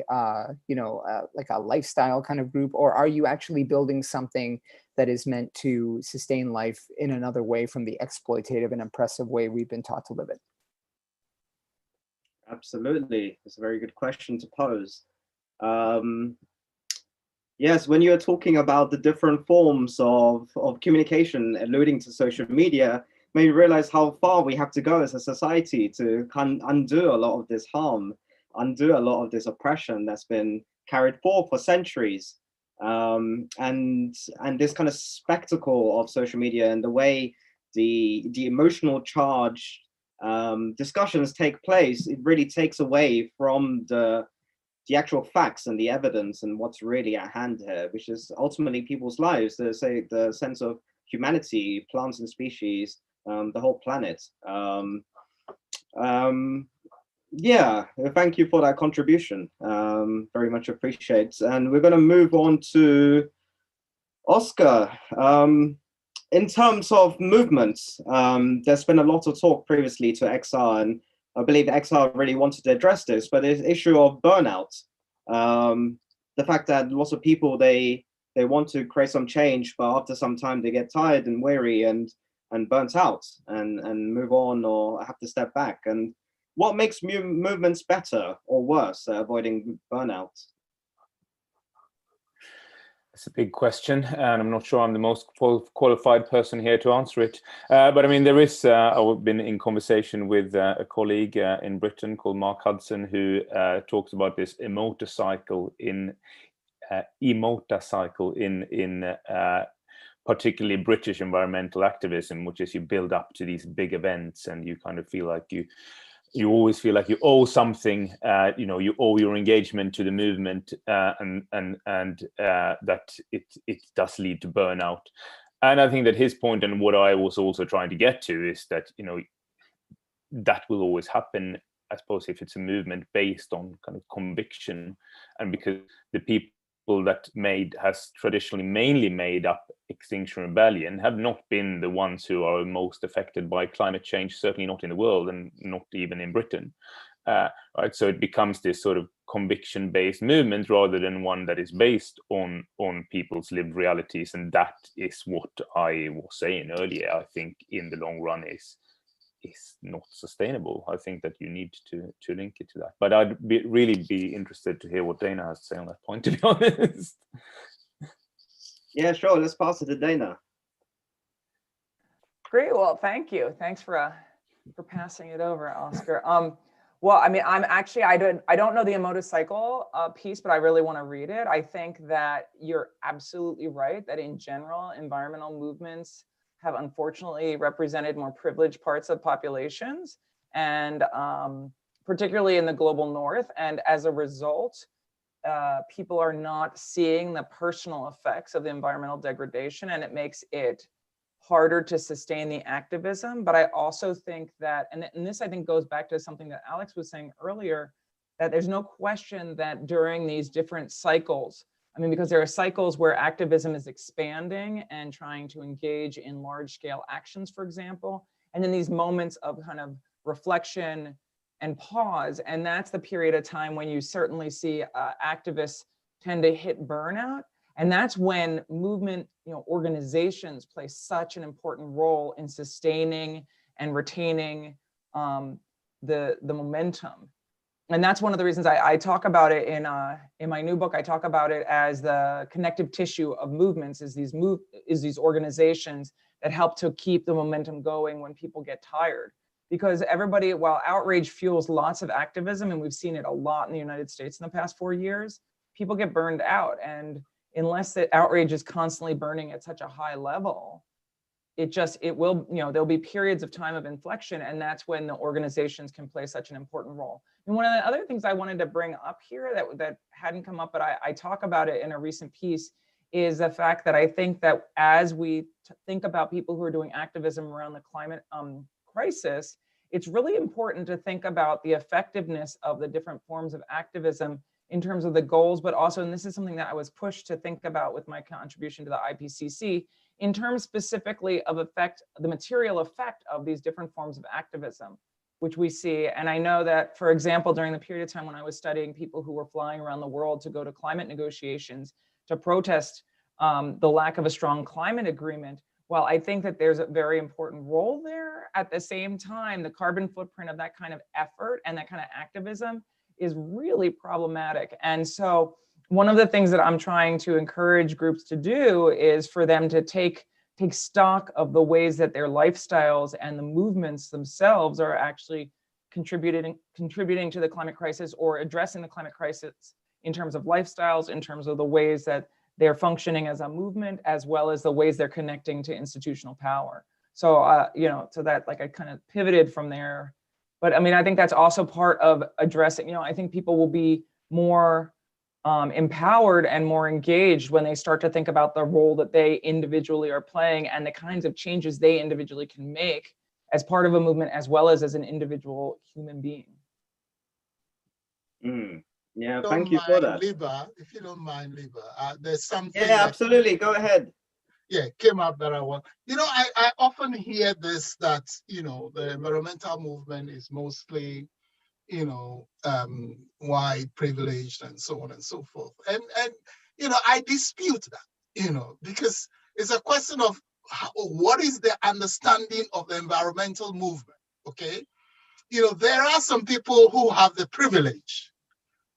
a lifestyle kind of group, or are you actually building something that is meant to sustain life in another way from the exploitative and oppressive way we've been taught to live it? Absolutely, it's a very good question to pose. Yes, when you're talking about the different forms of communication, alluding to social media, made me realize how far we have to go as a society to undo a lot of this harm, undo a lot of this oppression that's been carried forth for centuries. And this kind of spectacle of social media and the way the emotional charge discussions take place, it really takes away from the actual facts and the evidence and what's really at hand here, which is ultimately people's lives, the sense of humanity, plants and species, the whole planet. Yeah, thank you for that contribution. Very much appreciate. And we're going to move on to Oscar. In terms of movements, there's been a lot of talk previously to XR, and I believe XR really wanted to address this, but the issue of burnout, the fact that lots of people, they want to create some change, but after some time they get tired and weary and burnt out and move on or have to step back. And what makes movements better or worse at avoiding burnout? It's a big question, and I'm not sure I'm the most qualified person here to answer it. But I mean, there is, I've been in conversation with a colleague in Britain called Mark Hudson, who talks about this emotor cycle in particularly British environmental activism, which is you build up to these big events and you kind of feel like you always feel like you owe something, you know, you owe your engagement to the movement, and that it does lead to burnout. And I think that his point, and what I was also trying to get to, is that, you know, that will always happen, I suppose, if it's a movement based on kind of conviction, and because the people that has traditionally mainly made up Extinction Rebellion have not been the ones who are most affected by climate change, certainly not in the world, and not even in Britain. Right, so it becomes this sort of conviction-based movement rather than one that is based on people's lived realities, and that is what I was saying earlier. I think in the long run is not sustainable. I think that you need to link it to that. But I'd really be interested to hear what Dana has to say on that point, to be honest. Yeah, sure. Let's pass it to Dana. Great. Well, thank you. Thanks for passing it over, Oscar. Well, I mean, I don't know the Emotive Cycle piece, but I really want to read it. I think that you're absolutely right that in general, environmental movements have unfortunately represented more privileged parts of populations, and particularly in the global north. And as a result, people are not seeing the personal effects of the environmental degradation, and it makes it harder to sustain the activism. But I also think that, and this I think goes back to something that Alex was saying earlier, that there's no question that during these different cycles, I mean, because there are cycles where activism is expanding and trying to engage in large scale actions, for example, and then these moments of kind of reflection and pause. And that's the period of time when you certainly see activists tend to hit burnout. And that's when movement, you know, organizations play such an important role in sustaining and retaining the momentum. And that's one of the reasons I talk about it in my new book. I talk about it as the connective tissue of movements, is these organizations that help to keep the momentum going when people get tired. Because everybody, while outrage fuels lots of activism, and we've seen it a lot in the United States in the past 4 years, people get burned out. And unless the outrage is constantly burning at such a high level, it will, you know, there'll be periods of time of inflection, and that's when the organizations can play such an important role. And one of the other things I wanted to bring up here that hadn't come up, but I talk about it in a recent piece, is the fact that I think that as we think about people who are doing activism around the climate crisis, it's really important to think about the effectiveness of the different forms of activism in terms of the goals, but also, and this is something that I was pushed to think about with my contribution to the IPCC, in terms specifically of the material effect of these different forms of activism, which we see. And I know that, for example, during the period of time when I was studying people who were flying around the world to go to climate negotiations to protest the lack of a strong climate agreement, while I think that there's a very important role there, at the same time, the carbon footprint of that kind of effort and that kind of activism is really problematic. And so one of the things that I'm trying to encourage groups to do is for them to take stock of the ways that their lifestyles and the movements themselves are actually contributing to the climate crisis, or addressing the climate crisis in terms of lifestyles, in terms of the ways that they're functioning as a movement, as well as the ways they're connecting to institutional power. So, you know, so that, like, I kind of pivoted from there. But I mean, I think that's also part of addressing, you know, I think people will be more empowered and more engaged when they start to think about the role that they individually are playing and the kinds of changes they individually can make as part of a movement, as well as an individual human being. Yeah, thank you for that. Liba, if you don't mind, Liba, there's something. Yeah, absolutely. Go ahead. Yeah, came up that I want. You know, I often hear this, that, you know, the environmental movement is mostly, you know, white, privileged, and so on and so forth. And you know, I dispute that, you know, because it's a question of what is the understanding of the environmental movement, okay? You know, there are some people who have the privilege,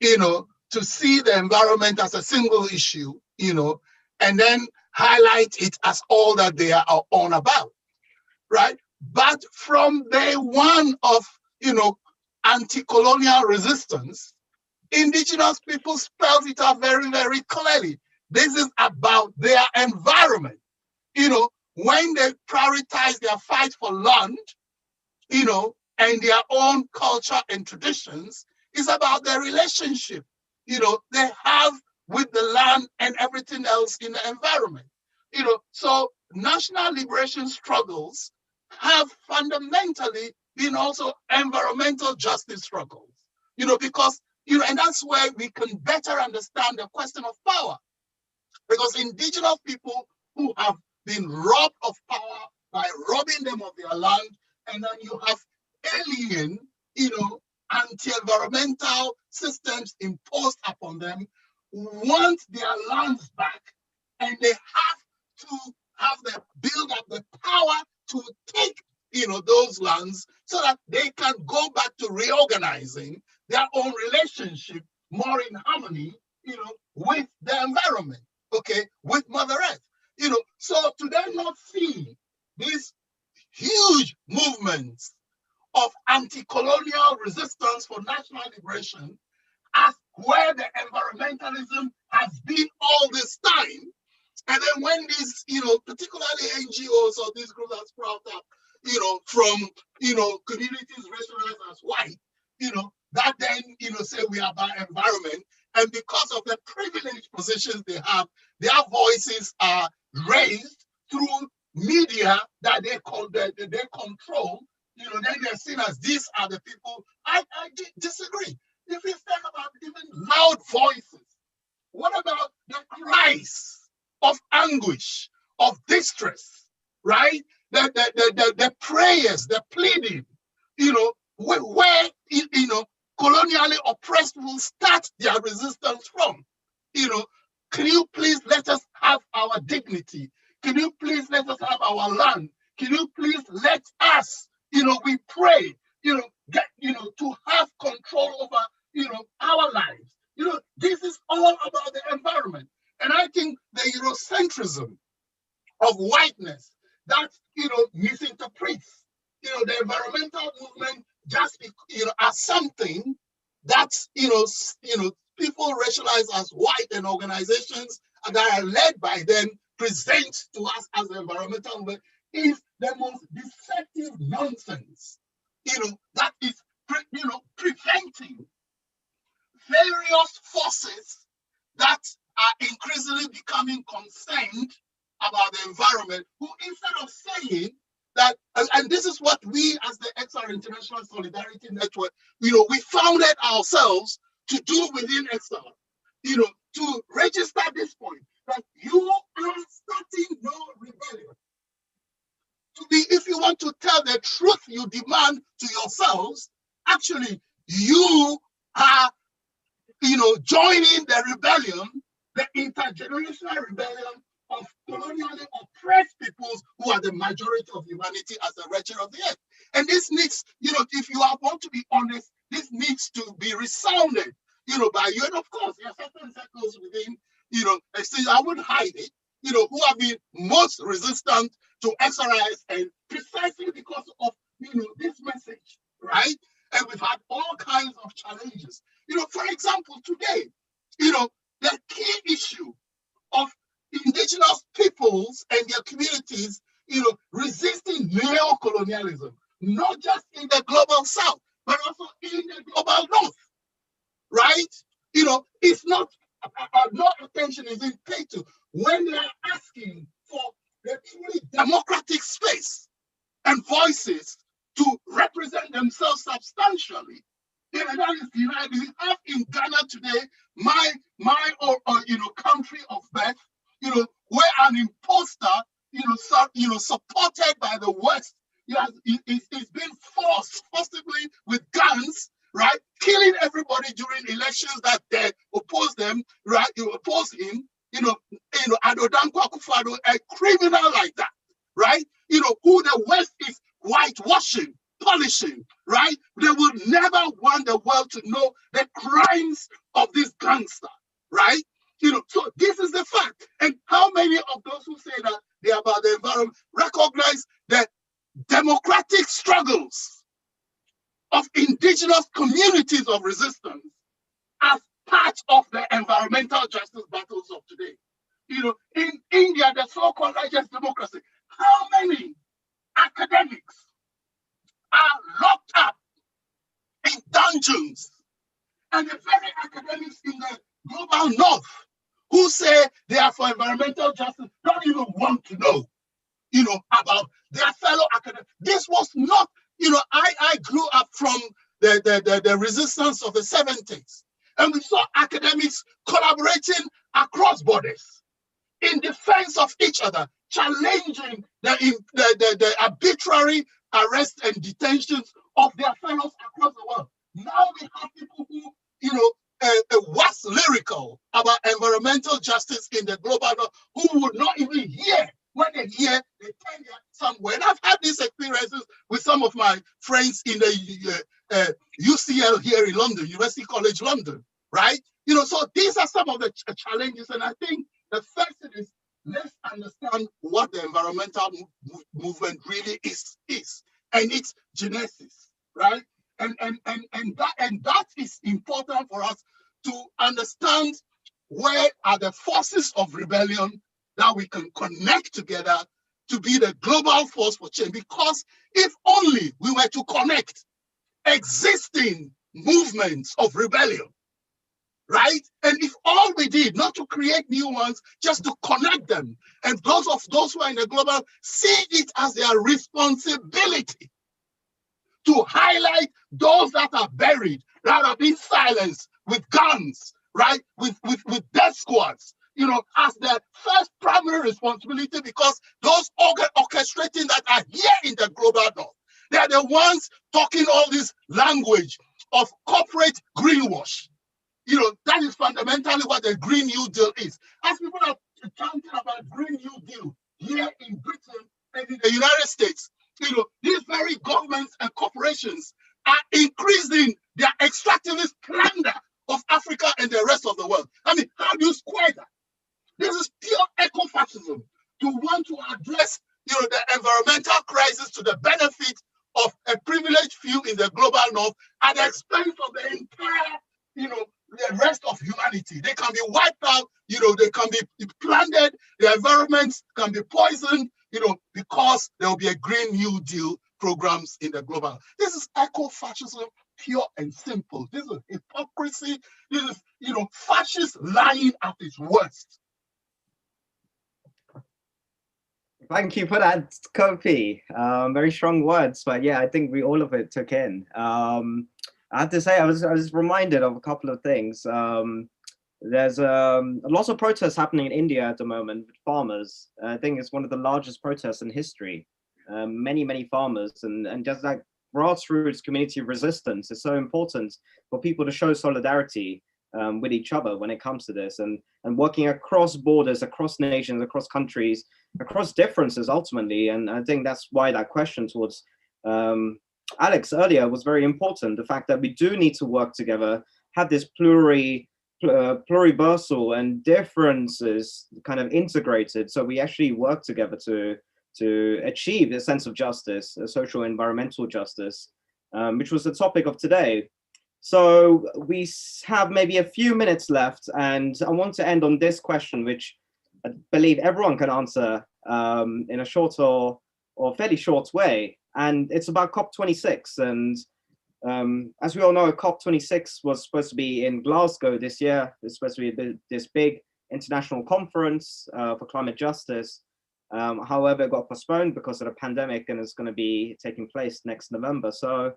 you know, to see the environment as a single issue, you know, and then highlight it as all that they are on about, right? But from day one of, you know, anti-colonial resistance, indigenous people spelled it out very, very clearly. This is about their environment. You know, when they prioritize their fight for land, you know, and their own culture and traditions, it's about their relationship, you know, they have with the land and everything else in the environment. You know, so national liberation struggles have fundamentally been also environmental justice struggles, because, and that's where we can better understand the question of power. Because indigenous people who have been robbed of power by robbing them of their land, and then you have alien, anti-environmental systems imposed upon them, want their lands back, and they have to build up the power to take, those lands so that they can go back to reorganizing their own relationship more in harmony, with the environment, okay, with Mother Earth. So to then not see these huge movements of anti-colonial resistance for national liberation as where the environmentalism has been all this time. And then when these, particularly NGOs or these groups that sprout up, from, communities racialized as white, that then, say we are about environment. And because of the privileged positions they have, their voices are raised through media that they control. Then they're seen as these are the people. I disagree. If you think about even loud voices, what about the cries of anguish, of distress, right? The prayers, the pleading, where colonially oppressed will start their resistance from. Can you please let us have our dignity? Can you please let us have our land? Can you please let us, we pray, get, to have control over, our lives. This is all about the environment. And I think the Eurocentrism of whiteness that, misinterprets, the environmental movement just, as something that's, people racialized as white and organizations that are led by them present to us as the environmental movement is the most deceptive nonsense, that is, preventing various forces that are increasingly becoming concerned about the environment, who instead of saying that, and this is what we as the XR International Solidarity Network, we founded ourselves to do within XR, to register this point, that you are starting no rebellion. To be, if you want to tell the truth you demand to yourselves, actually, you are, joining the rebellion, the intergenerational rebellion of colonially oppressed peoples who are the majority of humanity as the wretched of the earth. And this needs, if you want to be honest, this needs to be resounded, by you. And of course, there are certain circles within, I wouldn't hide it, who have been most resistant to XRIS, and precisely because of, this message, right? And we've had all kinds of challenges. For example, today, the key issue of indigenous peoples and their communities, resisting neo-colonialism, not just in the global south, but also in the global north, right? It's not, no attention is being paid to when they are asking for the truly democratic space and voices to represent themselves substantially. That is denied. We have in Ghana today, my country of birth, where an imposter, supported by the West, it's been forcibly with guns, right, killing everybody during elections that they oppose them, right? You oppose him, Adodankwa Akufo-Addo, a criminal like that, right? Who the West is whitewashing, polishing, right? They would never want the world to know the crimes of this gangster, right? So this is the fact. And how many of those who say that they are about the environment recognize the democratic struggles of indigenous communities of resistance as part of the environmental justice battles of today? In India, the so-called righteous democracy, how many academics are locked up in dungeons? And the very academics in the global north who say they are for environmental justice don't even want to know about their fellow academics. This was not, I grew up from the resistance of the 70s, and we saw academics collaborating across borders in defense of each other, challenging the arbitrary arrest and detentions of their fellows across the world. Now we have people who, was lyrical about environmental justice in the global north, who would not even hear. When they hear, they turn somewhere. And I've had these experiences with some of my friends in the UCL here in London, University College London, right? So these are some of the challenges. And I think the first thing is, let's understand what the environmental movement really is and its genesis, right? And that is important for us to understand where are the forces of rebellion that we can connect together to be the global force for change. Because if only we were to connect existing movements of rebellion, right? And if all we did, not to create new ones, just to connect them, and those who are in the global see it as their responsibility to highlight those that are buried, that are being silenced with guns, right? With death squads, as their first primary responsibility, because those orchestrating that are here in the global north, they are the ones talking all this language of corporate greenwash. That is fundamentally what the Green New Deal is. As people are chanting about Green New Deal here in Britain and in the United States, these very governments and corporations are increasing their extractivist plunder of Africa and the rest of the world. I mean, how do you square that? This is pure eco-fascism to want to address, the environmental crisis to the benefit of a privileged few in the global north at the expense of the entire, the rest of humanity. They can be wiped out, they can be plundered, the environments can be poisoned, because there will be a Green New Deal programs in the global. This is eco-fascism, pure and simple. This is hypocrisy. This is, fascist lying at its worst. Thank you for that, Kofi. Very strong words, but yeah, I think we all of it took in. I have to say, I was reminded of a couple of things. There's lots of protests happening in India at the moment with farmers. I think it's one of the largest protests in history. Many farmers, and just that grassroots community resistance is so important for people to show solidarity with each other when it comes to this, and working across borders, across nations, across countries, across differences ultimately. And I think that's why that question towards Alex earlier was very important. The fact that we do need to work together, have this pluriversal and differences kind of integrated, so we actually work together to achieve a sense of justice, a social environmental justice, which was the topic of today. So we have maybe a few minutes left, and I want to end on this question, which I believe everyone can answer in a short or fairly short way. And it's about COP26. And as we all know, COP26 was supposed to be in Glasgow this year. It's supposed to be this big international conference for climate justice. However, it got postponed because of the pandemic, and it's going to be taking place next November. So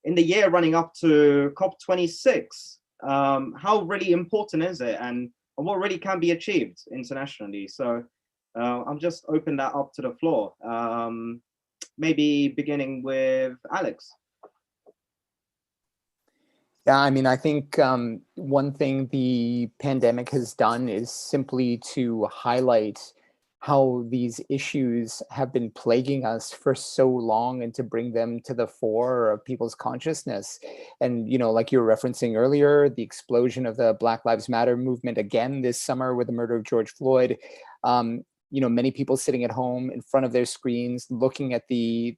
in the year running up to COP26, how really important is it, and what really can be achieved internationally? So I'll just open that up to the floor. Maybe beginning with Alex. Yeah, I mean, I think one thing the pandemic has done is simply to highlight how these issues have been plaguing us for so long, and to bring them to the fore of people's consciousness. And, like you were referencing earlier, the explosion of the Black Lives Matter movement again this summer with the murder of George Floyd. Many people sitting at home in front of their screens, looking at the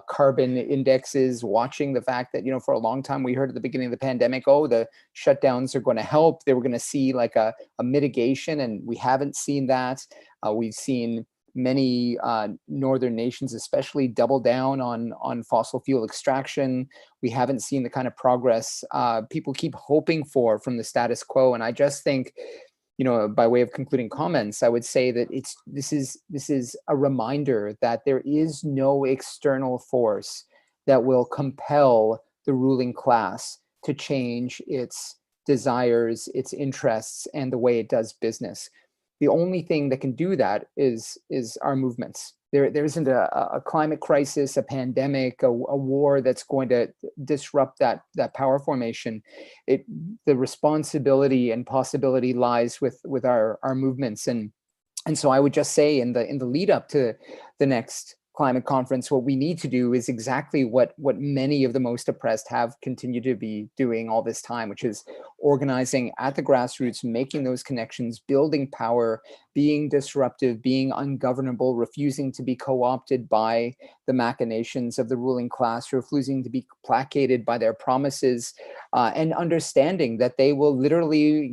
carbon indexes, watching the fact that, for a long time we heard at the beginning of the pandemic, oh, the shutdowns are going to help. They were going to see like a mitigation, and we haven't seen that. We've seen many northern nations especially double down on fossil fuel extraction. We haven't seen the kind of progress people keep hoping for from the status quo. And I just think by way of concluding comments, I would say that this is a reminder that there is no external force that will compel the ruling class to change its desires, its interests, and the way it does business. The only thing that can do that is our movements. There isn't a climate crisis, a pandemic, a war that's going to disrupt that power formation. The responsibility and possibility lies with our movements, and so I would just say in the lead up to the next climate conference, what we need to do is exactly what many of the most oppressed have continued to be doing all this time, which is organizing at the grassroots, making those connections, building power, being disruptive, being ungovernable, refusing to be co-opted by the machinations of the ruling class, refusing to be placated by their promises, and understanding that they will literally,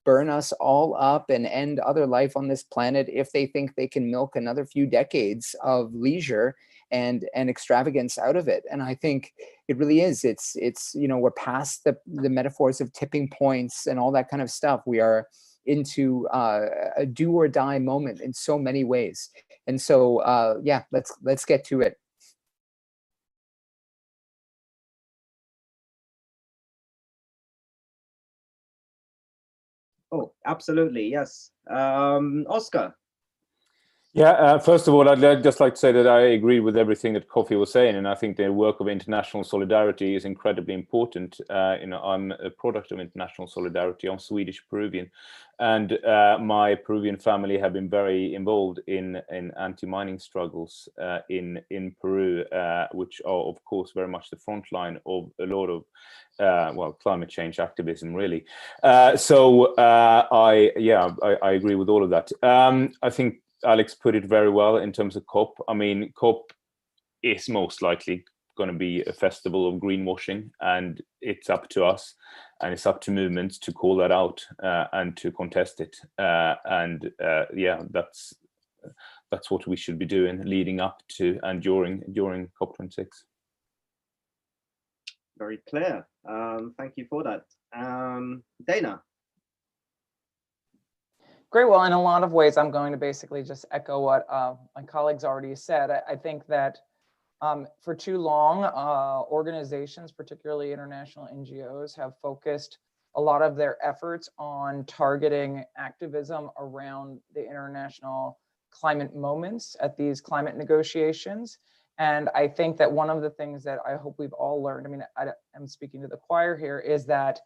burn us all up and end other life on this planet if they think they can milk another few decades of leisure and extravagance out of it. And I think it really is. It's we're past the metaphors of tipping points and all that kind of stuff. We are into a do or die moment in so many ways. And so yeah, let's get to it. Oh, absolutely, yes. Oscar. Yeah, first of all, I'd just like to say that I agree with everything that Koffi was saying, and I think the work of international solidarity is incredibly important. I'm a product of international solidarity. I'm Swedish Peruvian, and my Peruvian family have been very involved in anti-mining struggles in Peru, which are of course very much the front line of a lot of climate change activism, really. So I agree with all of that. I think Alex put it very well in terms of COP. I mean, COP is most likely going to be a festival of greenwashing, and it's up to us and it's up to movements to call that out and to contest it. That's what we should be doing leading up to and during COP26. Very clear. Thank you for that. Dana. Great. Well, in a lot of ways, I'm going to basically just echo what my colleagues already said. I think that for too long, organizations, particularly international NGOs, have focused a lot of their efforts on targeting activism around the international climate moments at these climate negotiations. And I think that one of the things that I hope we've all learned, I mean, I'm speaking to the choir here, is that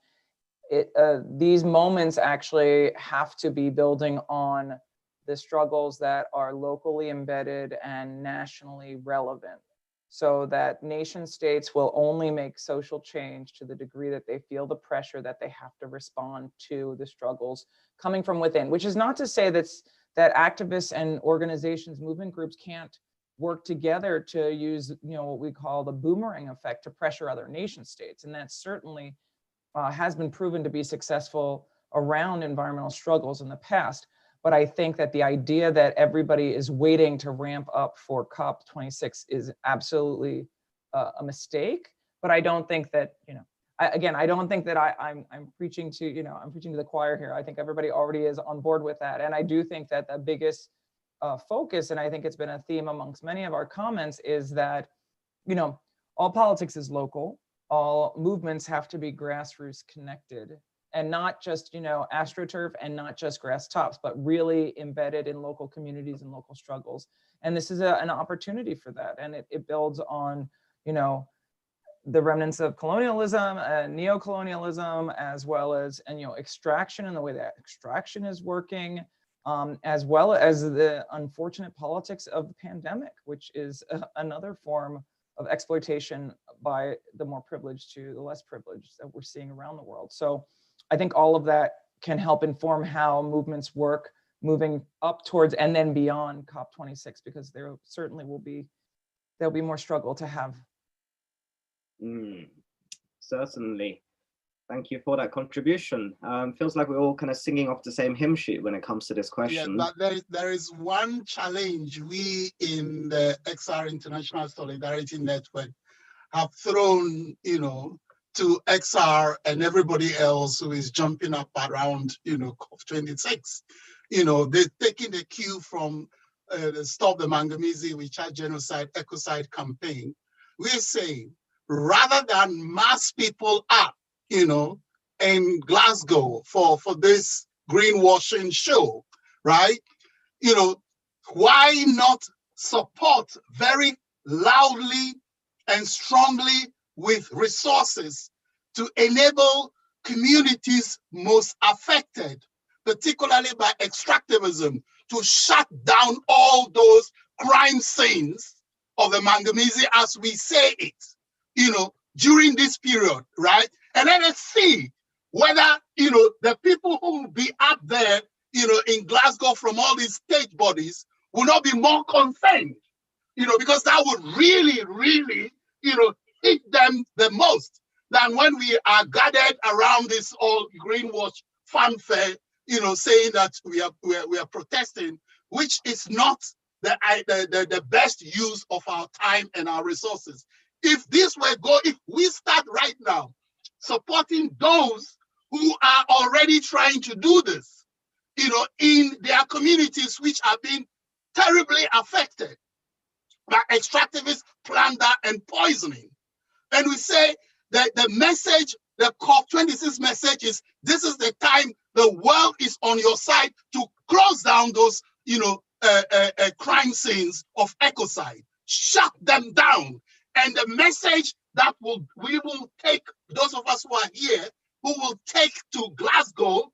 these moments actually have to be building on the struggles that are locally embedded and nationally relevant, so that nation states will only make social change to the degree that they feel the pressure that they have to respond to the struggles coming from within, which is not to say that activists and organizations, movement groups can't work together to use what we call the boomerang effect to pressure other nation states. And that's certainly has been proven to be successful around environmental struggles in the past. But I think that the idea that everybody is waiting to ramp up for COP26 is absolutely a mistake. But I don't think that, I don't think that I'm preaching to, I'm preaching to the choir here. I think everybody already is on board with that. And I do think that the biggest focus, and I think it's been a theme amongst many of our comments, is that, all politics is local. All movements have to be grassroots connected, and not just, astroturf and not just grass tops, but really embedded in local communities and local struggles. And this is an opportunity for that. And it builds on, the remnants of colonialism, neo-colonialism, as well as, extraction and the way that extraction is working, as well as the unfortunate politics of the pandemic, which is another form of exploitation by the more privileged to the less privileged that we're seeing around the world. So I think all of that can help inform how movements work moving up towards and then beyond COP26, because there certainly there'll be more struggle to have. Certainly. Thank you for that contribution. Feels like we're all kind of singing off the same hymn sheet when it comes to this question. Yeah, but there is one challenge we in the XR International Solidarity Network have thrown, to XR and everybody else who is jumping up around, COP26. They're taking the cue from the Stop the Mangamizi, We Charge Genocide, Ecocide campaign. We're saying, rather than mass people up, in Glasgow for this greenwashing show, right? Why not support very loudly and strongly with resources to enable communities most affected, particularly by extractivism, to shut down all those crime scenes of the Mangamizi, as we say it, during this period, right? And let us see whether, the people who will be up there, in Glasgow from all these state bodies will not be more concerned, because that would really, really, hit them the most than when we are gathered around this all greenwash fanfare, saying that we are protesting, which is not the best use of our time and our resources. If we start right now supporting those who are already trying to do this, in their communities which are being terribly affected by extractivist plunder and poisoning. And we say that the message, the COP26 message is, this is the time the world is on your side to close down those, crime scenes of ecocide, shut them down. And the message that we will take, those of us who are here, who will take to Glasgow,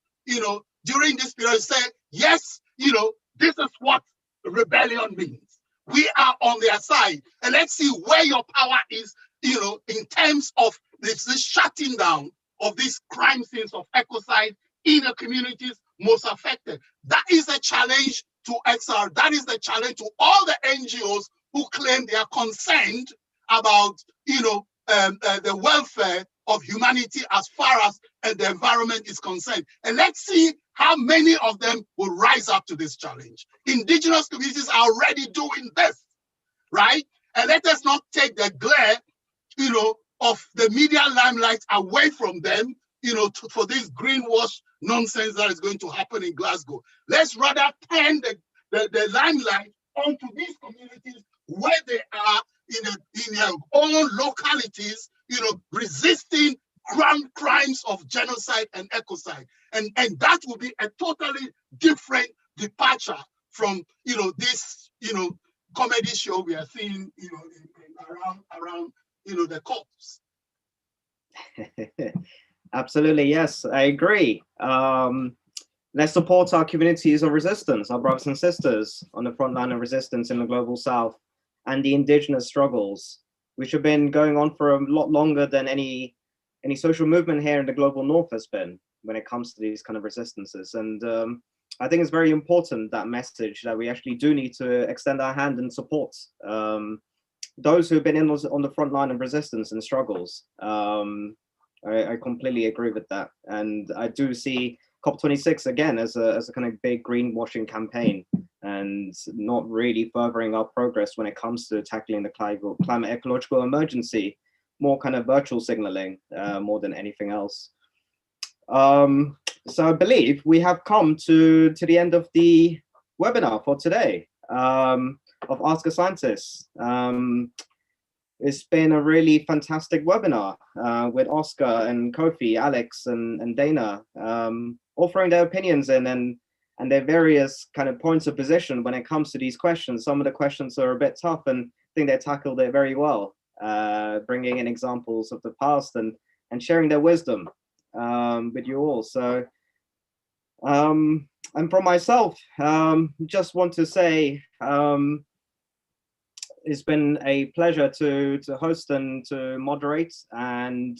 during this period, say, yes, this is what rebellion means. We are on their side. And let's see where your power is, in terms of this shutting down of these crime scenes of ecocide in the communities most affected. That is a challenge to XR. That is the challenge to all the NGOs who claim they are concerned about, the welfare of humanity as far as the environment is concerned. And let's see how many of them will rise up to this challenge. Indigenous communities are already doing this, right? And let us not take the glare, of the media limelight away from them, for this greenwash nonsense that is going to happen in Glasgow. Let's rather turn the limelight onto these communities where they are in their own localities, resisting crimes of genocide and ecocide. And that will be a totally different departure from, this, comedy show we are seeing, around the cops. Absolutely, yes, I agree. Let's support our communities of resistance, our brothers and sisters on the front line of resistance in the global south, and the indigenous struggles, which have been going on for a lot longer than any social movement here in the global north has been when it comes to these kind of resistances. And I think it's very important, that message, that we actually do need to extend our hand and support those who've been on the front line of resistance and struggles. I completely agree with that. And I do see COP26 again as a kind of big greenwashing campaign, and not really furthering our progress when it comes to tackling the climate ecological emergency, more kind of virtual signaling more than anything else. So I believe we have come to the end of the webinar for today of Ask a Scientist. It's been a really fantastic webinar with Oscar and Kofi, Alex and Dana, all throwing their opinions in and their various kind of points of position when it comes to these questions. Some of the questions are a bit tough, and I think they tackled it very well, bringing in examples of the past and sharing their wisdom with you all. So, and from myself, just want to say, it's been a pleasure to host and to moderate. And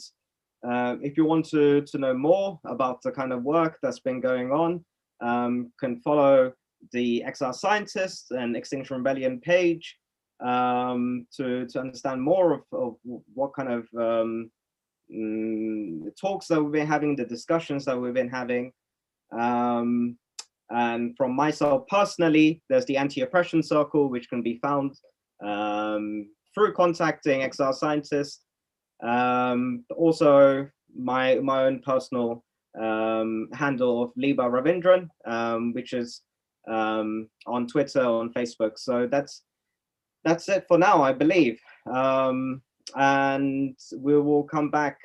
if you want to know more about the kind of work that's been going on, can follow the XR Scientist and Extinction Rebellion page to understand more of what kind of talks that we've been having, the discussions that we've been having. And from myself personally, there's the Anti-Oppression Circle, which can be found through contacting XR Scientist. Also my own personal handle of Liba Ravindran, which is on Twitter, on Facebook. So that's it for now, I believe. And we will come back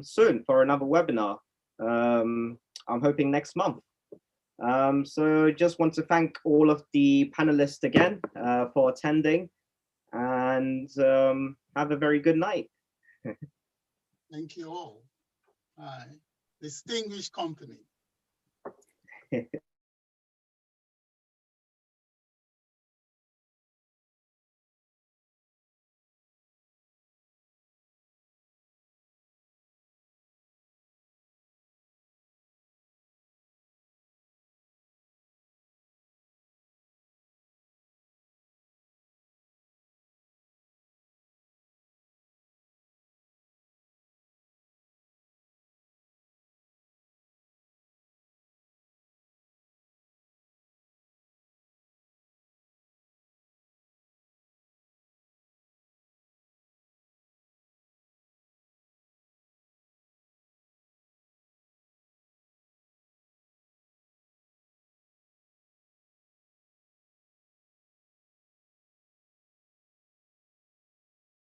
soon for another webinar. I'm hoping next month. So just want to thank all of the panelists again for attending, and have a very good night. Thank you all. Distinguished company.